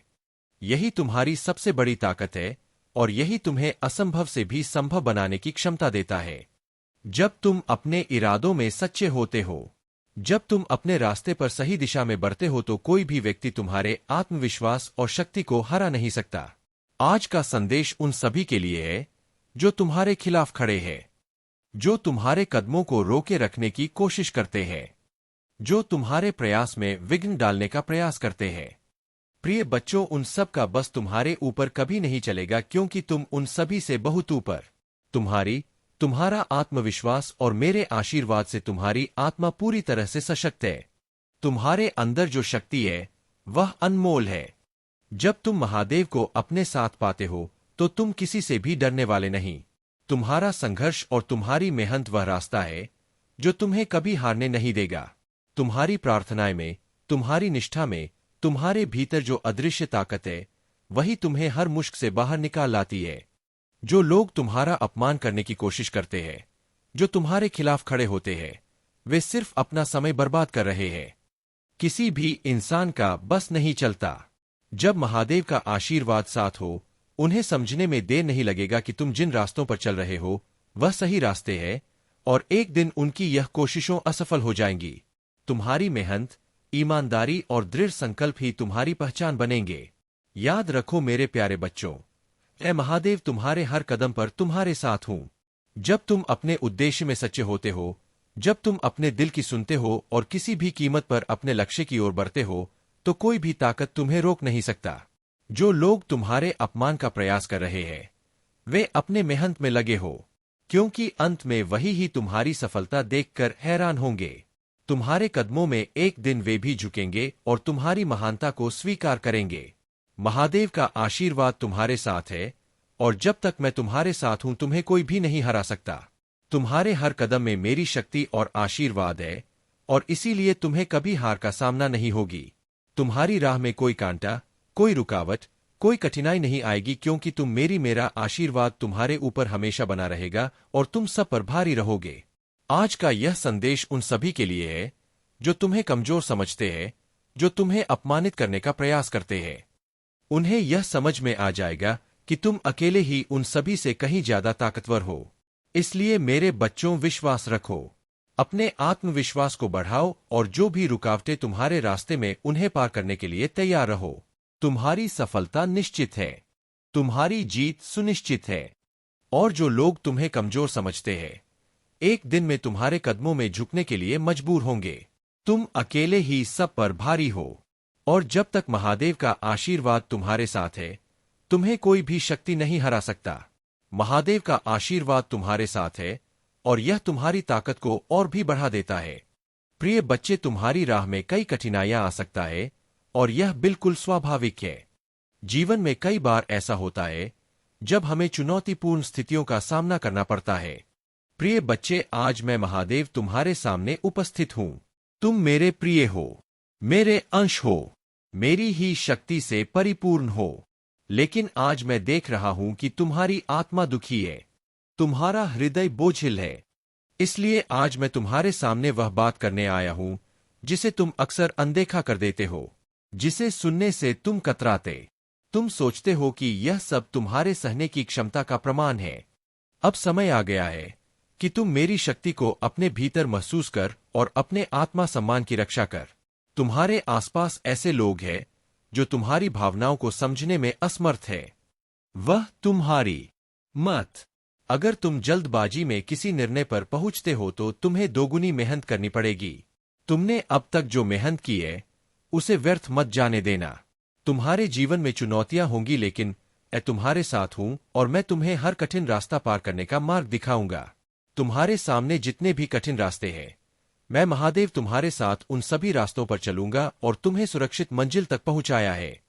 यही तुम्हारी सबसे बड़ी ताकत है और यही तुम्हें असंभव से भी संभव बनाने की क्षमता देता है। जब तुम अपने इरादों में सच्चे होते हो, जब तुम अपने रास्ते पर सही दिशा में बढ़ते हो, तो कोई भी व्यक्ति तुम्हारे आत्मविश्वास और शक्ति को हरा नहीं सकता। आज का संदेश उन सभी के लिए है जो तुम्हारे खिलाफ खड़े हैं, जो तुम्हारे कदमों को रोके रखने की कोशिश करते हैं, जो तुम्हारे प्रयास में विघ्न डालने का प्रयास करते हैं। प्रिय बच्चों, उन सब का बस तुम्हारे ऊपर कभी नहीं चलेगा, क्योंकि तुम उन सभी से बहुत ऊपर। तुम्हारा आत्मविश्वास और मेरे आशीर्वाद से तुम्हारी आत्मा पूरी तरह से सशक्त है। तुम्हारे अंदर जो शक्ति है वह अनमोल है। जब तुम महादेव को अपने साथ पाते हो तो तुम किसी से भी डरने वाले नहीं। तुम्हारा संघर्ष और तुम्हारी मेहनत वह रास्ता है जो तुम्हें कभी हारने नहीं देगा। तुम्हारी प्रार्थनाएं में, तुम्हारी निष्ठा में, तुम्हारे भीतर जो अदृश्य ताकत है, वही तुम्हें हर मुश्किल से बाहर निकाल लाती है। जो लोग तुम्हारा अपमान करने की कोशिश करते हैं, जो तुम्हारे खिलाफ खड़े होते हैं, वे सिर्फ अपना समय बर्बाद कर रहे हैं। किसी भी इंसान का बस नहीं चलता। जब महादेव का आशीर्वाद साथ हो, उन्हें समझने में देर नहीं लगेगा कि तुम जिन रास्तों पर चल रहे हो वह सही रास्ते हैं, और एक दिन उनकी यह कोशिशों असफल हो जाएंगी। तुम्हारी मेहनत, ईमानदारी और दृढ़ संकल्प ही तुम्हारी पहचान बनेंगे। याद रखो मेरे प्यारे बच्चों, मैं महादेव तुम्हारे हर कदम पर तुम्हारे साथ हूं। जब तुम अपने उद्देश्य में सच्चे होते हो, जब तुम अपने दिल की सुनते हो और किसी भी कीमत पर अपने लक्ष्य की ओर बढ़ते हो, तो कोई भी ताकत तुम्हें रोक नहीं सकता। जो लोग तुम्हारे अपमान का प्रयास कर रहे हैं, वे अपने मेहनत में लगे हो, क्योंकि अंत में वही ही तुम्हारी सफलता देखकर हैरान होंगे। तुम्हारे कदमों में एक दिन वे भी झुकेंगे और तुम्हारी महानता को स्वीकार करेंगे। महादेव का आशीर्वाद तुम्हारे साथ है, और जब तक मैं तुम्हारे साथ हूं, तुम्हें कोई भी नहीं हरा सकता। तुम्हारे हर कदम में मेरी शक्ति और आशीर्वाद है, और इसीलिए तुम्हें कभी हार का सामना नहीं होगी। तुम्हारी राह में कोई कांटा, कोई रुकावट, कोई कठिनाई नहीं आएगी, क्योंकि मेरा आशीर्वाद तुम्हारे ऊपर हमेशा बना रहेगा और तुम सब पर भारी रहोगे। आज का यह संदेश उन सभी के लिए है जो तुम्हें कमजोर समझते हैं, जो तुम्हें अपमानित करने का प्रयास करते हैं। उन्हें यह समझ में आ जाएगा कि तुम अकेले ही उन सभी से कहीं ज्यादा ताकतवर हो। इसलिए मेरे बच्चों, विश्वास रखो, अपने आत्मविश्वास को बढ़ाओ और जो भी रुकावटें तुम्हारे रास्ते में, उन्हें पार करने के लिए तैयार रहो। तुम्हारी सफलता निश्चित है, तुम्हारी जीत सुनिश्चित है। और जो लोग तुम्हें कमजोर समझते हैं, एक दिन में तुम्हारे कदमों में झुकने के लिए मजबूर होंगे। तुम अकेले ही सब पर भारी हो, और जब तक महादेव का आशीर्वाद तुम्हारे साथ है, तुम्हें कोई भी शक्ति नहीं हरा सकता। महादेव का आशीर्वाद तुम्हारे साथ है, और यह तुम्हारी ताकत को और भी बढ़ा देता है। प्रिय बच्चे, तुम्हारी राह में कई कठिनाइयां आ सकता है, और यह बिल्कुल स्वाभाविक है। जीवन में कई बार ऐसा होता है जब हमें चुनौतीपूर्ण स्थितियों का सामना करना पड़ता है। प्रिय बच्चे, आज मैं महादेव तुम्हारे सामने उपस्थित हूं। तुम मेरे प्रिय हो, मेरे अंश हो, मेरी ही शक्ति से परिपूर्ण हो। लेकिन आज मैं देख रहा हूं कि तुम्हारी आत्मा दुखी है। तुम्हारा हृदय बोझिल है। इसलिए आज मैं तुम्हारे सामने वह बात करने आया हूं जिसे तुम अक्सर अनदेखा कर देते हो, जिसे सुनने से तुम कतराते। तुम सोचते हो कि यह सब तुम्हारे सहने की क्षमता का प्रमाण है। अब समय आ गया है कि तुम मेरी शक्ति को अपने भीतर महसूस कर और अपने आत्मा सम्मान की रक्षा कर। तुम्हारे आसपास ऐसे लोग हैं जो तुम्हारी भावनाओं को समझने में असमर्थ है। वह तुम्हारी मत। अगर तुम जल्दबाजी में किसी निर्णय पर पहुंचते हो तो तुम्हें दोगुनी मेहनत करनी पड़ेगी। तुमने अब तक जो मेहनत की है उसे व्यर्थ मत जाने देना। तुम्हारे जीवन में चुनौतियां होंगी, लेकिन मैं तुम्हारे साथ हूं और मैं तुम्हें हर कठिन रास्ता पार करने का मार्ग दिखाऊंगा। तुम्हारे सामने जितने भी कठिन रास्ते हैं, मैं महादेव तुम्हारे साथ उन सभी रास्तों पर चलूंगा और तुम्हें सुरक्षित मंजिल तक पहुंचाया है।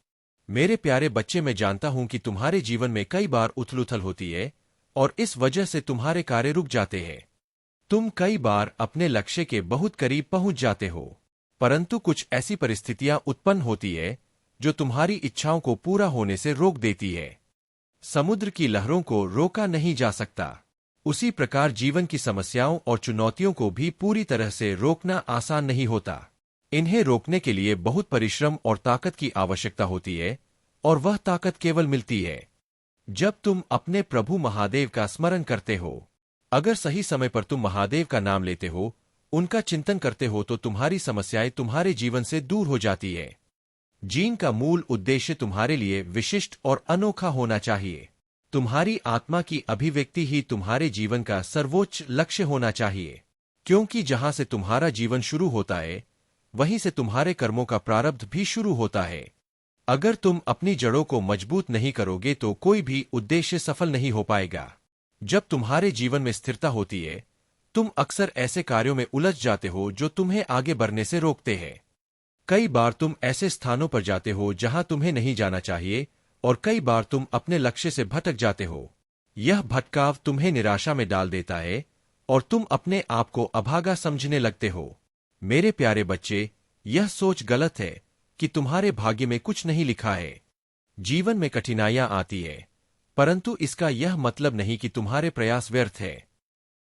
मेरे प्यारे बच्चे, मैं जानता हूं कि तुम्हारे जीवन में कई बार उथल-पुथल होती है और इस वजह से तुम्हारे कार्य रुक जाते हैं। तुम कई बार अपने लक्ष्य के बहुत करीब पहुंच जाते हो, परंतु कुछ ऐसी परिस्थितियां उत्पन्न होती है जो तुम्हारी इच्छाओं को पूरा होने से रोक देती है। समुद्र की लहरों को रोका नहीं जा सकता, उसी प्रकार जीवन की समस्याओं और चुनौतियों को भी पूरी तरह से रोकना आसान नहीं होता। इन्हें रोकने के लिए बहुत परिश्रम और ताकत की आवश्यकता होती है, और वह ताकत केवल मिलती है जब तुम अपने प्रभु महादेव का स्मरण करते हो। अगर सही समय पर तुम महादेव का नाम लेते हो, उनका चिंतन करते हो, तो तुम्हारी समस्याएं तुम्हारे जीवन से दूर हो जाती है। जीवन का मूल उद्देश्य तुम्हारे लिए विशिष्ट और अनोखा होना चाहिए। तुम्हारी आत्मा की अभिव्यक्ति ही तुम्हारे जीवन का सर्वोच्च लक्ष्य होना चाहिए, क्योंकि जहां से तुम्हारा जीवन शुरू होता है वहीं से तुम्हारे कर्मों का प्रारब्ध भी शुरू होता है। अगर तुम अपनी जड़ों को मजबूत नहीं करोगे तो कोई भी उद्देश्य सफल नहीं हो पाएगा। जब तुम्हारे जीवन में स्थिरता होती है, तुम अक्सर ऐसे कार्यों में उलझ जाते हो जो तुम्हें आगे बढ़ने से रोकते हैं। कई बार तुम ऐसे स्थानों पर जाते हो जहां तुम्हें नहीं जाना चाहिए, और कई बार तुम अपने लक्ष्य से भटक जाते हो। यह भटकाव तुम्हें निराशा में डाल देता है और तुम अपने आप को अभागा समझने लगते हो। मेरे प्यारे बच्चे, यह सोच गलत है कि तुम्हारे भाग्य में कुछ नहीं लिखा है। जीवन में कठिनाइयां आती है, परंतु इसका यह मतलब नहीं कि तुम्हारे प्रयास व्यर्थ है।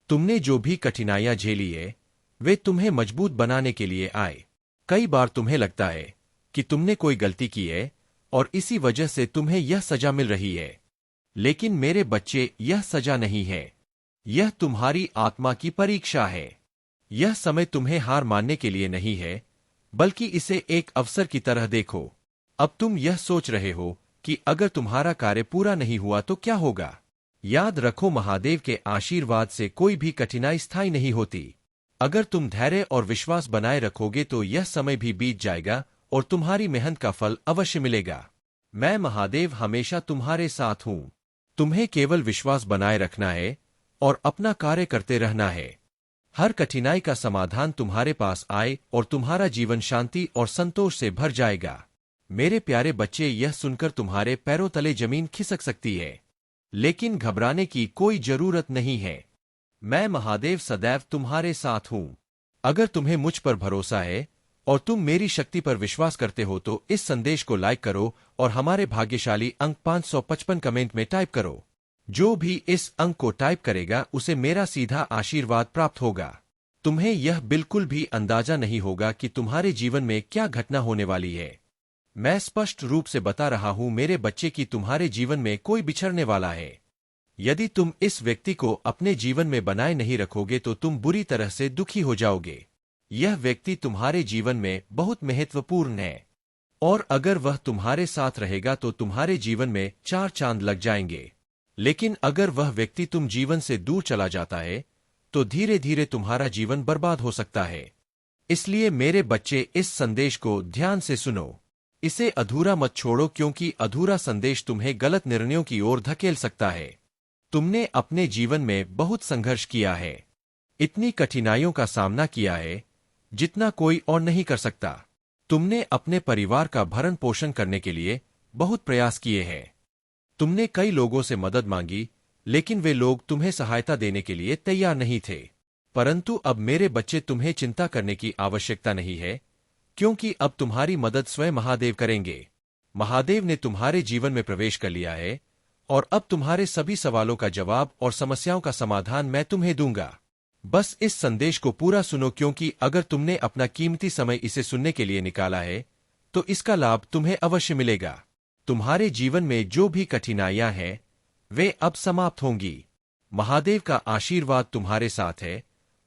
तुमने जो भी कठिनाइयां झेली है, वे तुम्हें मजबूत बनाने के लिए आए। कई बार तुम्हें लगता है कि तुमने कोई गलती की है और इसी वजह से तुम्हें यह सजा मिल रही है, लेकिन मेरे बच्चे, यह सजा नहीं है। यह तुम्हारी आत्मा की परीक्षा है। यह समय तुम्हें हार मानने के लिए नहीं है, बल्कि इसे एक अवसर की तरह देखो। अब तुम यह सोच रहे हो कि अगर तुम्हारा कार्य पूरा नहीं हुआ तो क्या होगा। याद रखो, महादेव के आशीर्वाद से कोई भी कठिनाई स्थायी नहीं होती। अगर तुम धैर्य और विश्वास बनाए रखोगे तो यह समय भी बीत जाएगा और तुम्हारी मेहनत का फल अवश्य मिलेगा। मैं महादेव हमेशा तुम्हारे साथ हूं। तुम्हें केवल विश्वास बनाए रखना है और अपना कार्य करते रहना है। हर कठिनाई का समाधान तुम्हारे पास आए और तुम्हारा जीवन शांति और संतोष से भर जाएगा। मेरे प्यारे बच्चे, यह सुनकर तुम्हारे पैरों तले जमीन खिसक सकती है, लेकिन घबराने की कोई जरूरत नहीं है। मैं महादेव सदैव तुम्हारे साथ हूं। अगर तुम्हें मुझ पर भरोसा है और तुम मेरी शक्ति पर विश्वास करते हो तो इस संदेश को लाइक करो और हमारे भाग्यशाली अंक 555 कमेंट में टाइप करो। जो भी इस अंक को टाइप करेगा उसे मेरा सीधा आशीर्वाद प्राप्त होगा। तुम्हें यह बिल्कुल भी अंदाजा नहीं होगा कि तुम्हारे जीवन में क्या घटना होने वाली है। मैं स्पष्ट रूप से बता रहा हूं मेरे बच्चे कि तुम्हारे जीवन में कोई बिछड़ने वाला है। यदि तुम इस व्यक्ति को अपने जीवन में बनाए नहीं रखोगे तो तुम बुरी तरह से दुखी हो जाओगे। यह व्यक्ति तुम्हारे जीवन में बहुत महत्वपूर्ण है, और अगर वह तुम्हारे साथ रहेगा तो तुम्हारे जीवन में 4 चांद लग जाएंगे। लेकिन अगर वह व्यक्ति तुम जीवन से दूर चला जाता है तो धीरे धीरे तुम्हारा जीवन बर्बाद हो सकता है। इसलिए मेरे बच्चे, इस संदेश को ध्यान से सुनो। इसे अधूरा मत छोड़ो, क्योंकि अधूरा संदेश तुम्हें गलत निर्णयों की ओर धकेल सकता है। तुमने अपने जीवन में बहुत संघर्ष किया है, इतनी कठिनाइयों का सामना किया है जितना कोई और नहीं कर सकता। तुमने अपने परिवार का भरण पोषण करने के लिए बहुत प्रयास किए हैं। तुमने कई लोगों से मदद मांगी, लेकिन वे लोग तुम्हें सहायता देने के लिए तैयार नहीं थे। परंतु अब मेरे बच्चे, तुम्हें चिंता करने की आवश्यकता नहीं है, क्योंकि अब तुम्हारी मदद स्वयं महादेव करेंगे। महादेव ने तुम्हारे जीवन में प्रवेश कर लिया है और अब तुम्हारे सभी सवालों का जवाब और समस्याओं का समाधान मैं तुम्हें दूंगा। बस इस संदेश को पूरा सुनो, क्योंकि अगर तुमने अपना कीमती समय इसे सुनने के लिए निकाला है तो इसका लाभ तुम्हें अवश्य मिलेगा। तुम्हारे जीवन में जो भी कठिनाइयां हैं वे अब समाप्त होंगी। महादेव का आशीर्वाद तुम्हारे साथ है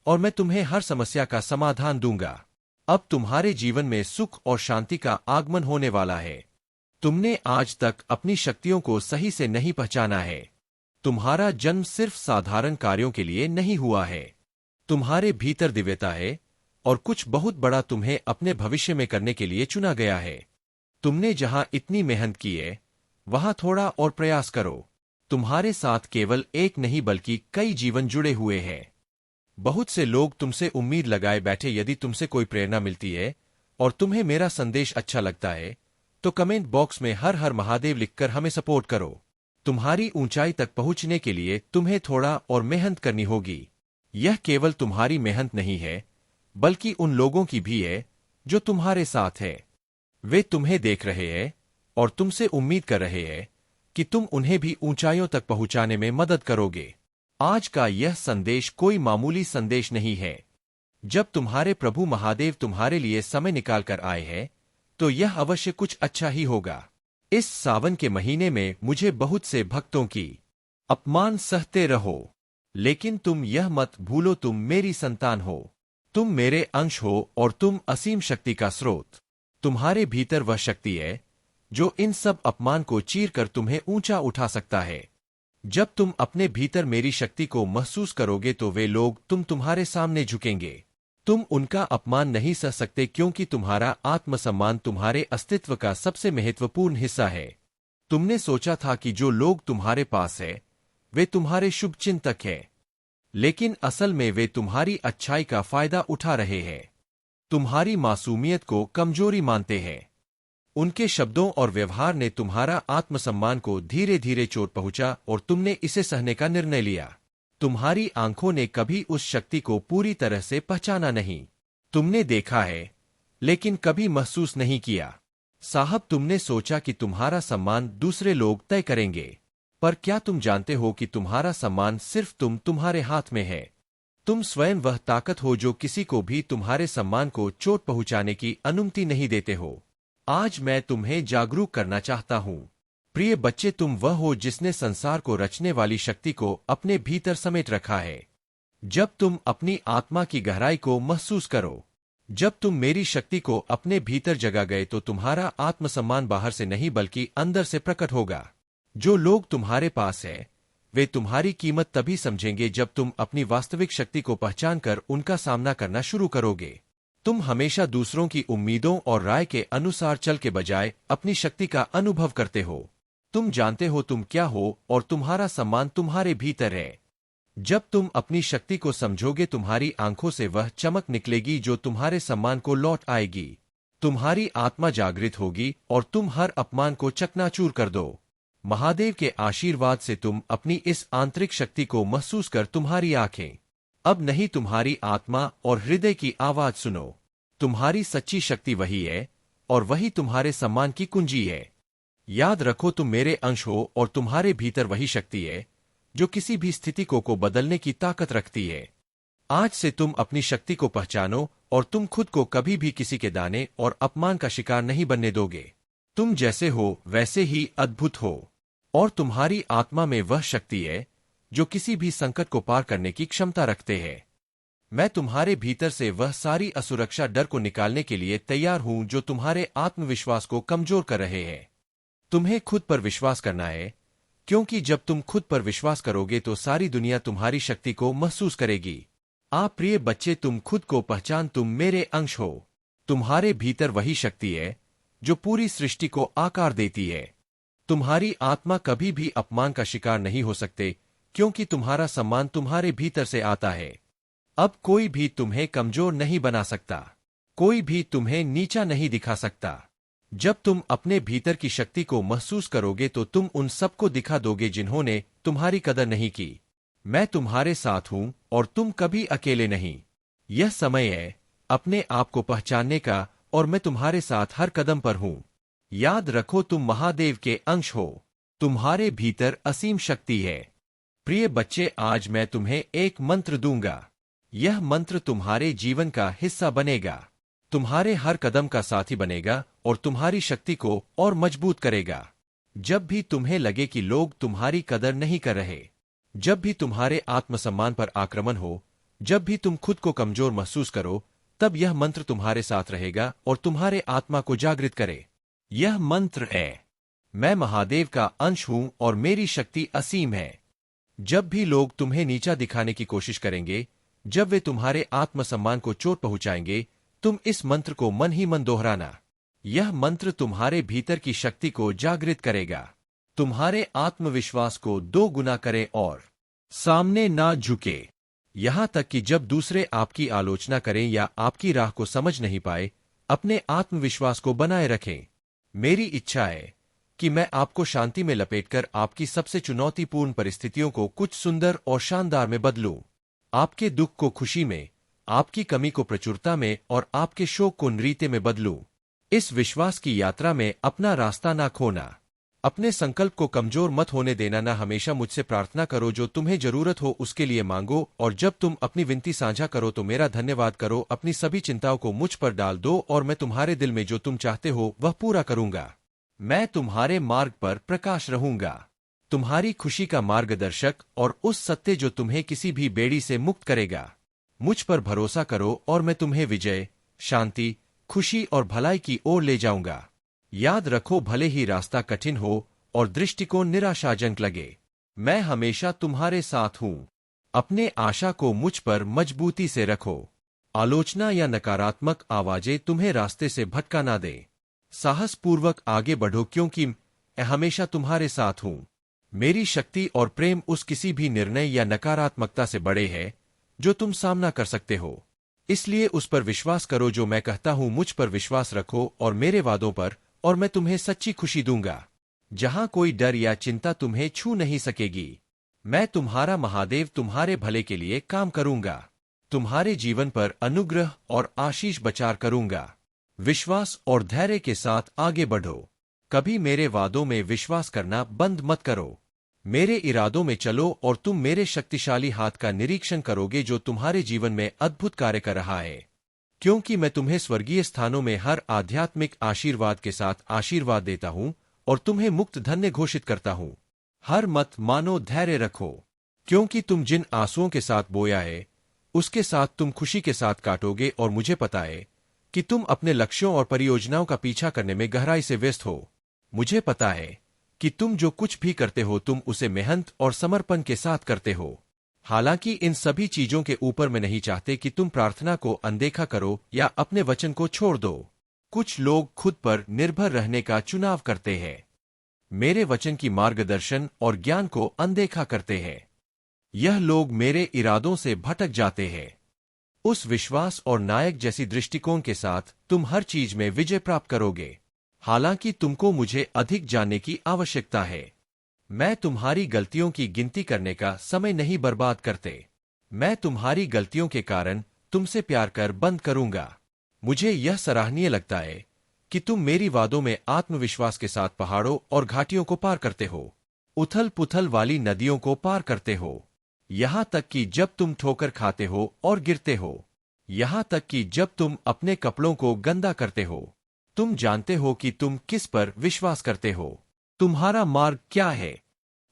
और मैं तुम्हें हर समस्या का समाधान दूंगा। अब तुम्हारे जीवन में सुख और शांति का आगमन होने वाला है। तुमने आज तक अपनी शक्तियों को सही से नहीं पहचाना है। तुम्हारा जन्म सिर्फ साधारण कार्यों के लिए नहीं हुआ है। तुम्हारे भीतर दिव्यता है और कुछ बहुत बड़ा तुम्हें अपने भविष्य में करने के लिए चुना गया है। तुमने जहां इतनी मेहनत की है वहां थोड़ा और प्रयास करो। तुम्हारे साथ केवल एक नहीं बल्कि कई जीवन जुड़े हुए हैं। बहुत से लोग तुमसे उम्मीद लगाए बैठे। यदि तुमसे कोई प्रेरणा मिलती है और तुम्हें मेरा संदेश अच्छा लगता है तो कमेंट बॉक्स में हर हर महादेव लिखकर हमें सपोर्ट करो। तुम्हारी ऊंचाई तक पहुंचने के लिए तुम्हें थोड़ा और मेहनत करनी होगी। यह केवल तुम्हारी मेहनत नहीं है बल्कि उन लोगों की भी है जो तुम्हारे साथ है। वे तुम्हें देख रहे हैं और तुमसे उम्मीद कर रहे हैं कि तुम उन्हें भी ऊंचाइयों तक पहुंचाने में मदद करोगे। आज का यह संदेश कोई मामूली संदेश नहीं है। जब तुम्हारे प्रभु महादेव तुम्हारे लिए समय निकाल कर आए हैं तो यह अवश्य कुछ अच्छा ही होगा। इस सावन के महीने में मुझे बहुत से भक्तों की अपमान सहते रहो, लेकिन तुम यह मत भूलो तुम मेरी संतान हो। तुम मेरे अंश हो और तुम असीम शक्ति का स्रोत। तुम्हारे भीतर वह शक्ति है जो इन सब अपमान को चीर कर तुम्हें ऊंचा उठा सकता है। जब तुम अपने भीतर मेरी शक्ति को महसूस करोगे तो वे लोग तुम्हारे सामने झुकेंगे। तुम उनका अपमान नहीं सह सकते, क्योंकि तुम्हारा आत्मसम्मान तुम्हारे अस्तित्व का सबसे महत्वपूर्ण हिस्सा है। तुमने सोचा था कि जो लोग तुम्हारे पास है वे तुम्हारे शुभचिंतक हैं, लेकिन असल में वे तुम्हारी अच्छाई का फायदा उठा रहे हैं। तुम्हारी मासूमियत को कमजोरी मानते हैं। उनके शब्दों और व्यवहार ने तुम्हारा आत्मसम्मान को धीरे धीरे चोट पहुंचा और तुमने इसे सहने का निर्णय लिया। तुम्हारी आंखों ने कभी उस शक्ति को पूरी तरह से पहचाना नहीं। तुमने देखा है लेकिन कभी महसूस नहीं किया। साहब, तुमने सोचा कि तुम्हारा सम्मान दूसरे लोग तय करेंगे, पर क्या तुम जानते हो कि तुम्हारा सम्मान सिर्फ तुम्हारे हाथ में है। तुम स्वयं वह ताकत हो जो किसी को भी तुम्हारे सम्मान को चोट पहुंचाने की अनुमति नहीं देते हो। आज मैं तुम्हें जागरूक करना चाहता हूँ। प्रिय बच्चे, तुम वह हो जिसने संसार को रचने वाली शक्ति को अपने भीतर समेट रखा है। जब तुम अपनी आत्मा की गहराई को महसूस करो, जब तुम मेरी शक्ति को अपने भीतर जगा गए तो तुम्हारा आत्मसम्मान बाहर से नहीं बल्कि अंदर से प्रकट होगा। जो लोग तुम्हारे पास है वे तुम्हारी कीमत तभी समझेंगे जब तुम अपनी वास्तविक शक्ति को पहचान कर उनका सामना करना शुरू करोगे। तुम हमेशा दूसरों की उम्मीदों और राय के अनुसार चल के बजाय अपनी शक्ति का अनुभव करते हो। तुम जानते हो तुम क्या हो और तुम्हारा सम्मान तुम्हारे भीतर है। जब तुम अपनी शक्ति को समझोगे तुम्हारी आंखों से वह चमक निकलेगी जो तुम्हारे सम्मान को लौट आएगी। तुम्हारी आत्मा जागृत होगी और तुम हर अपमान को चकनाचूर कर दो। महादेव के आशीर्वाद से तुम अपनी इस आंतरिक शक्ति को महसूस कर तुम्हारी आंखें अब नहीं तुम्हारी आत्मा और हृदय की आवाज सुनो। तुम्हारी सच्ची शक्ति वही है और वही तुम्हारे सम्मान की कुंजी है। याद रखो तुम मेरे अंश हो और तुम्हारे भीतर वही शक्ति है जो किसी भी स्थिति को बदलने की ताकत रखती है। आज से तुम अपनी शक्ति को पहचानो और तुम खुद को कभी भी किसी के दाने और अपमान का शिकार नहीं बनने दोगे। तुम जैसे हो वैसे ही अद्भुत हो और तुम्हारी आत्मा में वह शक्ति है जो किसी भी संकट को पार करने की क्षमता रखते हैं। मैं तुम्हारे भीतर से वह सारी असुरक्षा डर को निकालने के लिए तैयार हूं जो तुम्हारे आत्मविश्वास को कमजोर कर रहे हैं। तुम्हें खुद पर विश्वास करना है, क्योंकि जब तुम खुद पर विश्वास करोगे तो सारी दुनिया तुम्हारी शक्ति को महसूस करेगी। आप प्रिय बच्चे, तुम खुद को पहचान, तुम मेरे अंश हो। तुम्हारे भीतर वही शक्ति है जो पूरी सृष्टि को आकार देती है। तुम्हारी आत्मा कभी भी अपमान का शिकार नहीं हो सकते, क्योंकि तुम्हारा सम्मान तुम्हारे भीतर से आता है। अब कोई भी तुम्हें कमजोर नहीं बना सकता, कोई भी तुम्हें नीचा नहीं दिखा सकता। जब तुम अपने भीतर की शक्ति को महसूस करोगे तो तुम उन सबको दिखा दोगे जिन्होंने तुम्हारी कदर नहीं की। मैं तुम्हारे साथ हूं और तुम कभी अकेले नहीं। यह समय है अपने आप को पहचानने का और मैं तुम्हारे साथ हर कदम पर हूं। याद रखो तुम महादेव के अंश हो। तुम्हारे भीतर असीम शक्ति है। प्रिय बच्चे, आज मैं तुम्हें एक मंत्र दूंगा। यह मंत्र तुम्हारे जीवन का हिस्सा बनेगा, तुम्हारे हर कदम का साथी बनेगा और तुम्हारी शक्ति को और मजबूत करेगा। जब भी तुम्हें लगे कि लोग तुम्हारी कदर नहीं कर रहे, जब भी तुम्हारे आत्मसम्मान पर आक्रमण हो, जब भी तुम खुद को कमजोर महसूस करो, तब यह मंत्र तुम्हारे साथ रहेगा और तुम्हारे आत्मा को जागृत करे। यह मंत्र है, मैं महादेव का अंश हूं और मेरी शक्ति असीम है। जब भी लोग तुम्हें नीचा दिखाने की कोशिश करेंगे, जब वे तुम्हारे आत्मसम्मान को चोट पहुंचाएंगे, तुम इस मंत्र को मन ही मन दोहराना। यह मंत्र तुम्हारे भीतर की शक्ति को जागृत करेगा, तुम्हारे आत्मविश्वास को 2 गुना करे और सामने ना झुके। यहां तक कि जब दूसरे आपकी आलोचना करें या आपकी राह को समझ नहीं पाए, अपने आत्मविश्वास को बनाए रखें। मेरी इच्छा है कि मैं आपको शांति में लपेटकर आपकी सबसे चुनौतीपूर्ण परिस्थितियों को कुछ सुंदर और शानदार में बदलूं। आपके दुख को खुशी में, आपकी कमी को प्रचुरता में और आपके शोक को नृत्य में बदलूं। इस विश्वास की यात्रा में अपना रास्ता ना खोना, अपने संकल्प को कमजोर मत होने देना। ना हमेशा मुझसे प्रार्थना करो, जो तुम्हें जरूरत हो उसके लिए मांगो, और जब तुम अपनी विनती साझा करो तो मेरा धन्यवाद करो। अपनी सभी चिंताओं को मुझ पर डाल दो और मैं तुम्हारे दिल में जो तुम चाहते हो वह पूरा करूंगा। मैं तुम्हारे मार्ग पर प्रकाश रहूंगा, तुम्हारी खुशी का मार्गदर्शक और उस सत्य जो तुम्हें किसी भी बेड़ी से मुक्त करेगा। मुझ पर भरोसा करो और मैं तुम्हें विजय, शांति, खुशी और भलाई की ओर ले जाऊंगा। याद रखो, भले ही रास्ता कठिन हो और दृष्टिकोण निराशाजनक लगे, मैं हमेशा तुम्हारे साथ हूं। अपने आशा को मुझ पर मजबूती से रखो। आलोचना या नकारात्मक आवाजें तुम्हें रास्ते से भटका ना दें। साहसपूर्वक आगे बढ़ो, क्योंकि मैं हमेशा तुम्हारे साथ हूं। मेरी शक्ति और प्रेम उस किसी भी निर्णय या नकारात्मकता से बड़े है जो तुम सामना कर सकते हो। इसलिए उस पर विश्वास करो जो मैं कहता हूं। मुझ पर विश्वास रखो और मेरे वादों पर, और मैं तुम्हें सच्ची खुशी दूंगा, जहां कोई डर या चिंता तुम्हें छू नहीं सकेगी। मैं तुम्हारा महादेव तुम्हारे भले के लिए काम करूंगा, तुम्हारे जीवन पर अनुग्रह और आशीष बचार करूंगा। विश्वास और धैर्य के साथ आगे बढ़ो। कभी मेरे वादों में विश्वास करना बंद मत करो। मेरे इरादों में चलो और तुम मेरे शक्तिशाली हाथ का निरीक्षण करोगे जो तुम्हारे जीवन में अद्भुत कार्य कर रहा है। क्योंकि मैं तुम्हें स्वर्गीय स्थानों में हर आध्यात्मिक आशीर्वाद के साथ आशीर्वाद देता हूं और तुम्हें मुक्त धन्य घोषित करता हूं। हर मत मानो, धैर्य रखो, क्योंकि तुम जिन आंसुओं के साथ बोया है उसके साथ तुम खुशी के साथ काटोगे। और मुझे पता है कि तुम अपने लक्ष्यों और परियोजनाओं का पीछा करने में गहराई से व्यस्त हो। मुझे पता है कि तुम जो कुछ भी करते हो तुम उसे मेहनत और समर्पण के साथ करते हो। हालांकि इन सभी चीजों के ऊपर मैं नहीं चाहते कि तुम प्रार्थना को अनदेखा करो या अपने वचन को छोड़ दो। कुछ लोग खुद पर निर्भर रहने का चुनाव करते हैं, मेरे वचन की मार्गदर्शन और ज्ञान को अनदेखा करते हैं। यह लोग मेरे इरादों से भटक जाते हैं। उस विश्वास और नायक जैसी दृष्टिकोण के साथ तुम हर चीज में विजय प्राप्त करोगे। हालांकि तुमको मुझे अधिक जानने की आवश्यकता है। मैं तुम्हारी गलतियों की गिनती करने का समय नहीं बर्बाद करते। मैं तुम्हारी गलतियों के कारण तुमसे प्यार कर बंद करूंगा। मुझे यह सराहनीय लगता है कि तुम मेरी वादों में आत्मविश्वास के साथ पहाड़ों और घाटियों को पार करते हो, उथल पुथल वाली नदियों को पार करते हो, यहां तक कि जब तुम ठोकर खाते हो और गिरते हो, यहां तक कि जब तुम अपने कपड़ों को गंदा करते हो। तुम जानते हो कि तुम किस पर विश्वास करते हो, तुम्हारा मार्ग क्या है,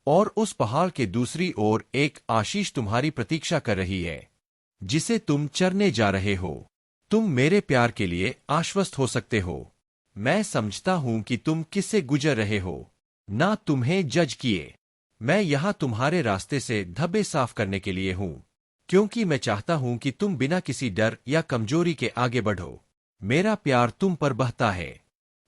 और उस पहाड़ के दूसरी ओर एक आशीष तुम्हारी प्रतीक्षा कर रही है जिसे तुम चरने जा रहे हो। तुम मेरे प्यार के लिए आश्वस्त हो सकते हो। मैं समझता हूं कि तुम किससे गुजर रहे हो, ना तुम्हें जज किए। मैं यहां तुम्हारे रास्ते से धब्बे साफ करने के लिए हूं, क्योंकि मैं चाहता हूं कि तुम बिना किसी डर या कमजोरी के आगे बढ़ो। मेरा प्यार तुम पर बहता है।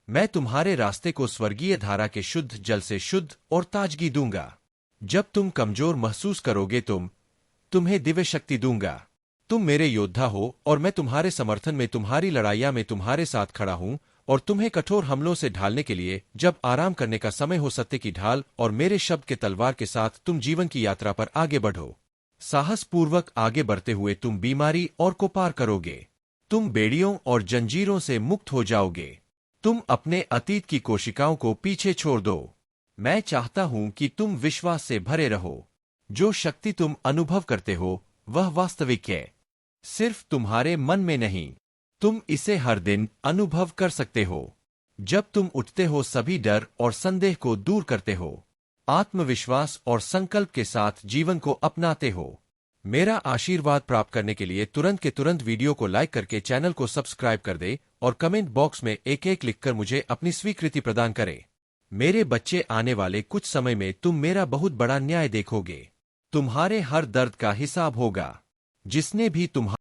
मैं तुम्हारे रास्ते को स्वर्गीय धारा के शुद्ध जल से शुद्ध और ताजगी दूंगा। जब तुम कमजोर महसूस करोगे तुम्हें दिव्य शक्ति दूंगा। तुम मेरे योद्धा हो और मैं तुम्हारे समर्थन में, तुम्हारी लड़ाइयां में तुम्हारे साथ खड़ा हूं और तुम्हें कठोर हमलों से ढालने के लिए जब आराम करने का समय हो, सत्य की ढाल और मेरे शब्द के तलवार के साथ तुम जीवन की यात्रा पर आगे बढ़ो। साहसपूर्वक आगे बढ़ते हुए तुम बीमारी और को पार करोगे। तुम बेड़ियों और जंजीरों से मुक्त हो जाओगे। तुम अपने अतीत की कोशिकाओं को पीछे छोड़ दो। मैं चाहता हूं कि तुम विश्वास से भरे रहो। जो शक्ति तुम अनुभव करते हो वह वास्तविक है, सिर्फ तुम्हारे मन में नहीं। तुम इसे हर दिन अनुभव कर सकते हो। जब तुम उठते हो, सभी डर और संदेह को दूर करते हो, आत्मविश्वास और संकल्प के साथ जीवन को अपनाते हो। मेरा आशीर्वाद प्राप्त करने के लिए तुरंत के तुरंत वीडियो को लाइक करके चैनल को सब्सक्राइब कर दे और कमेंट बॉक्स में एक एक लिखकर मुझे अपनी स्वीकृति प्रदान करें। मेरे बच्चे, आने वाले कुछ समय में तुम मेरा बहुत बड़ा न्याय देखोगे। तुम्हारे हर दर्द का हिसाब होगा। जिसने भी तुम्हारा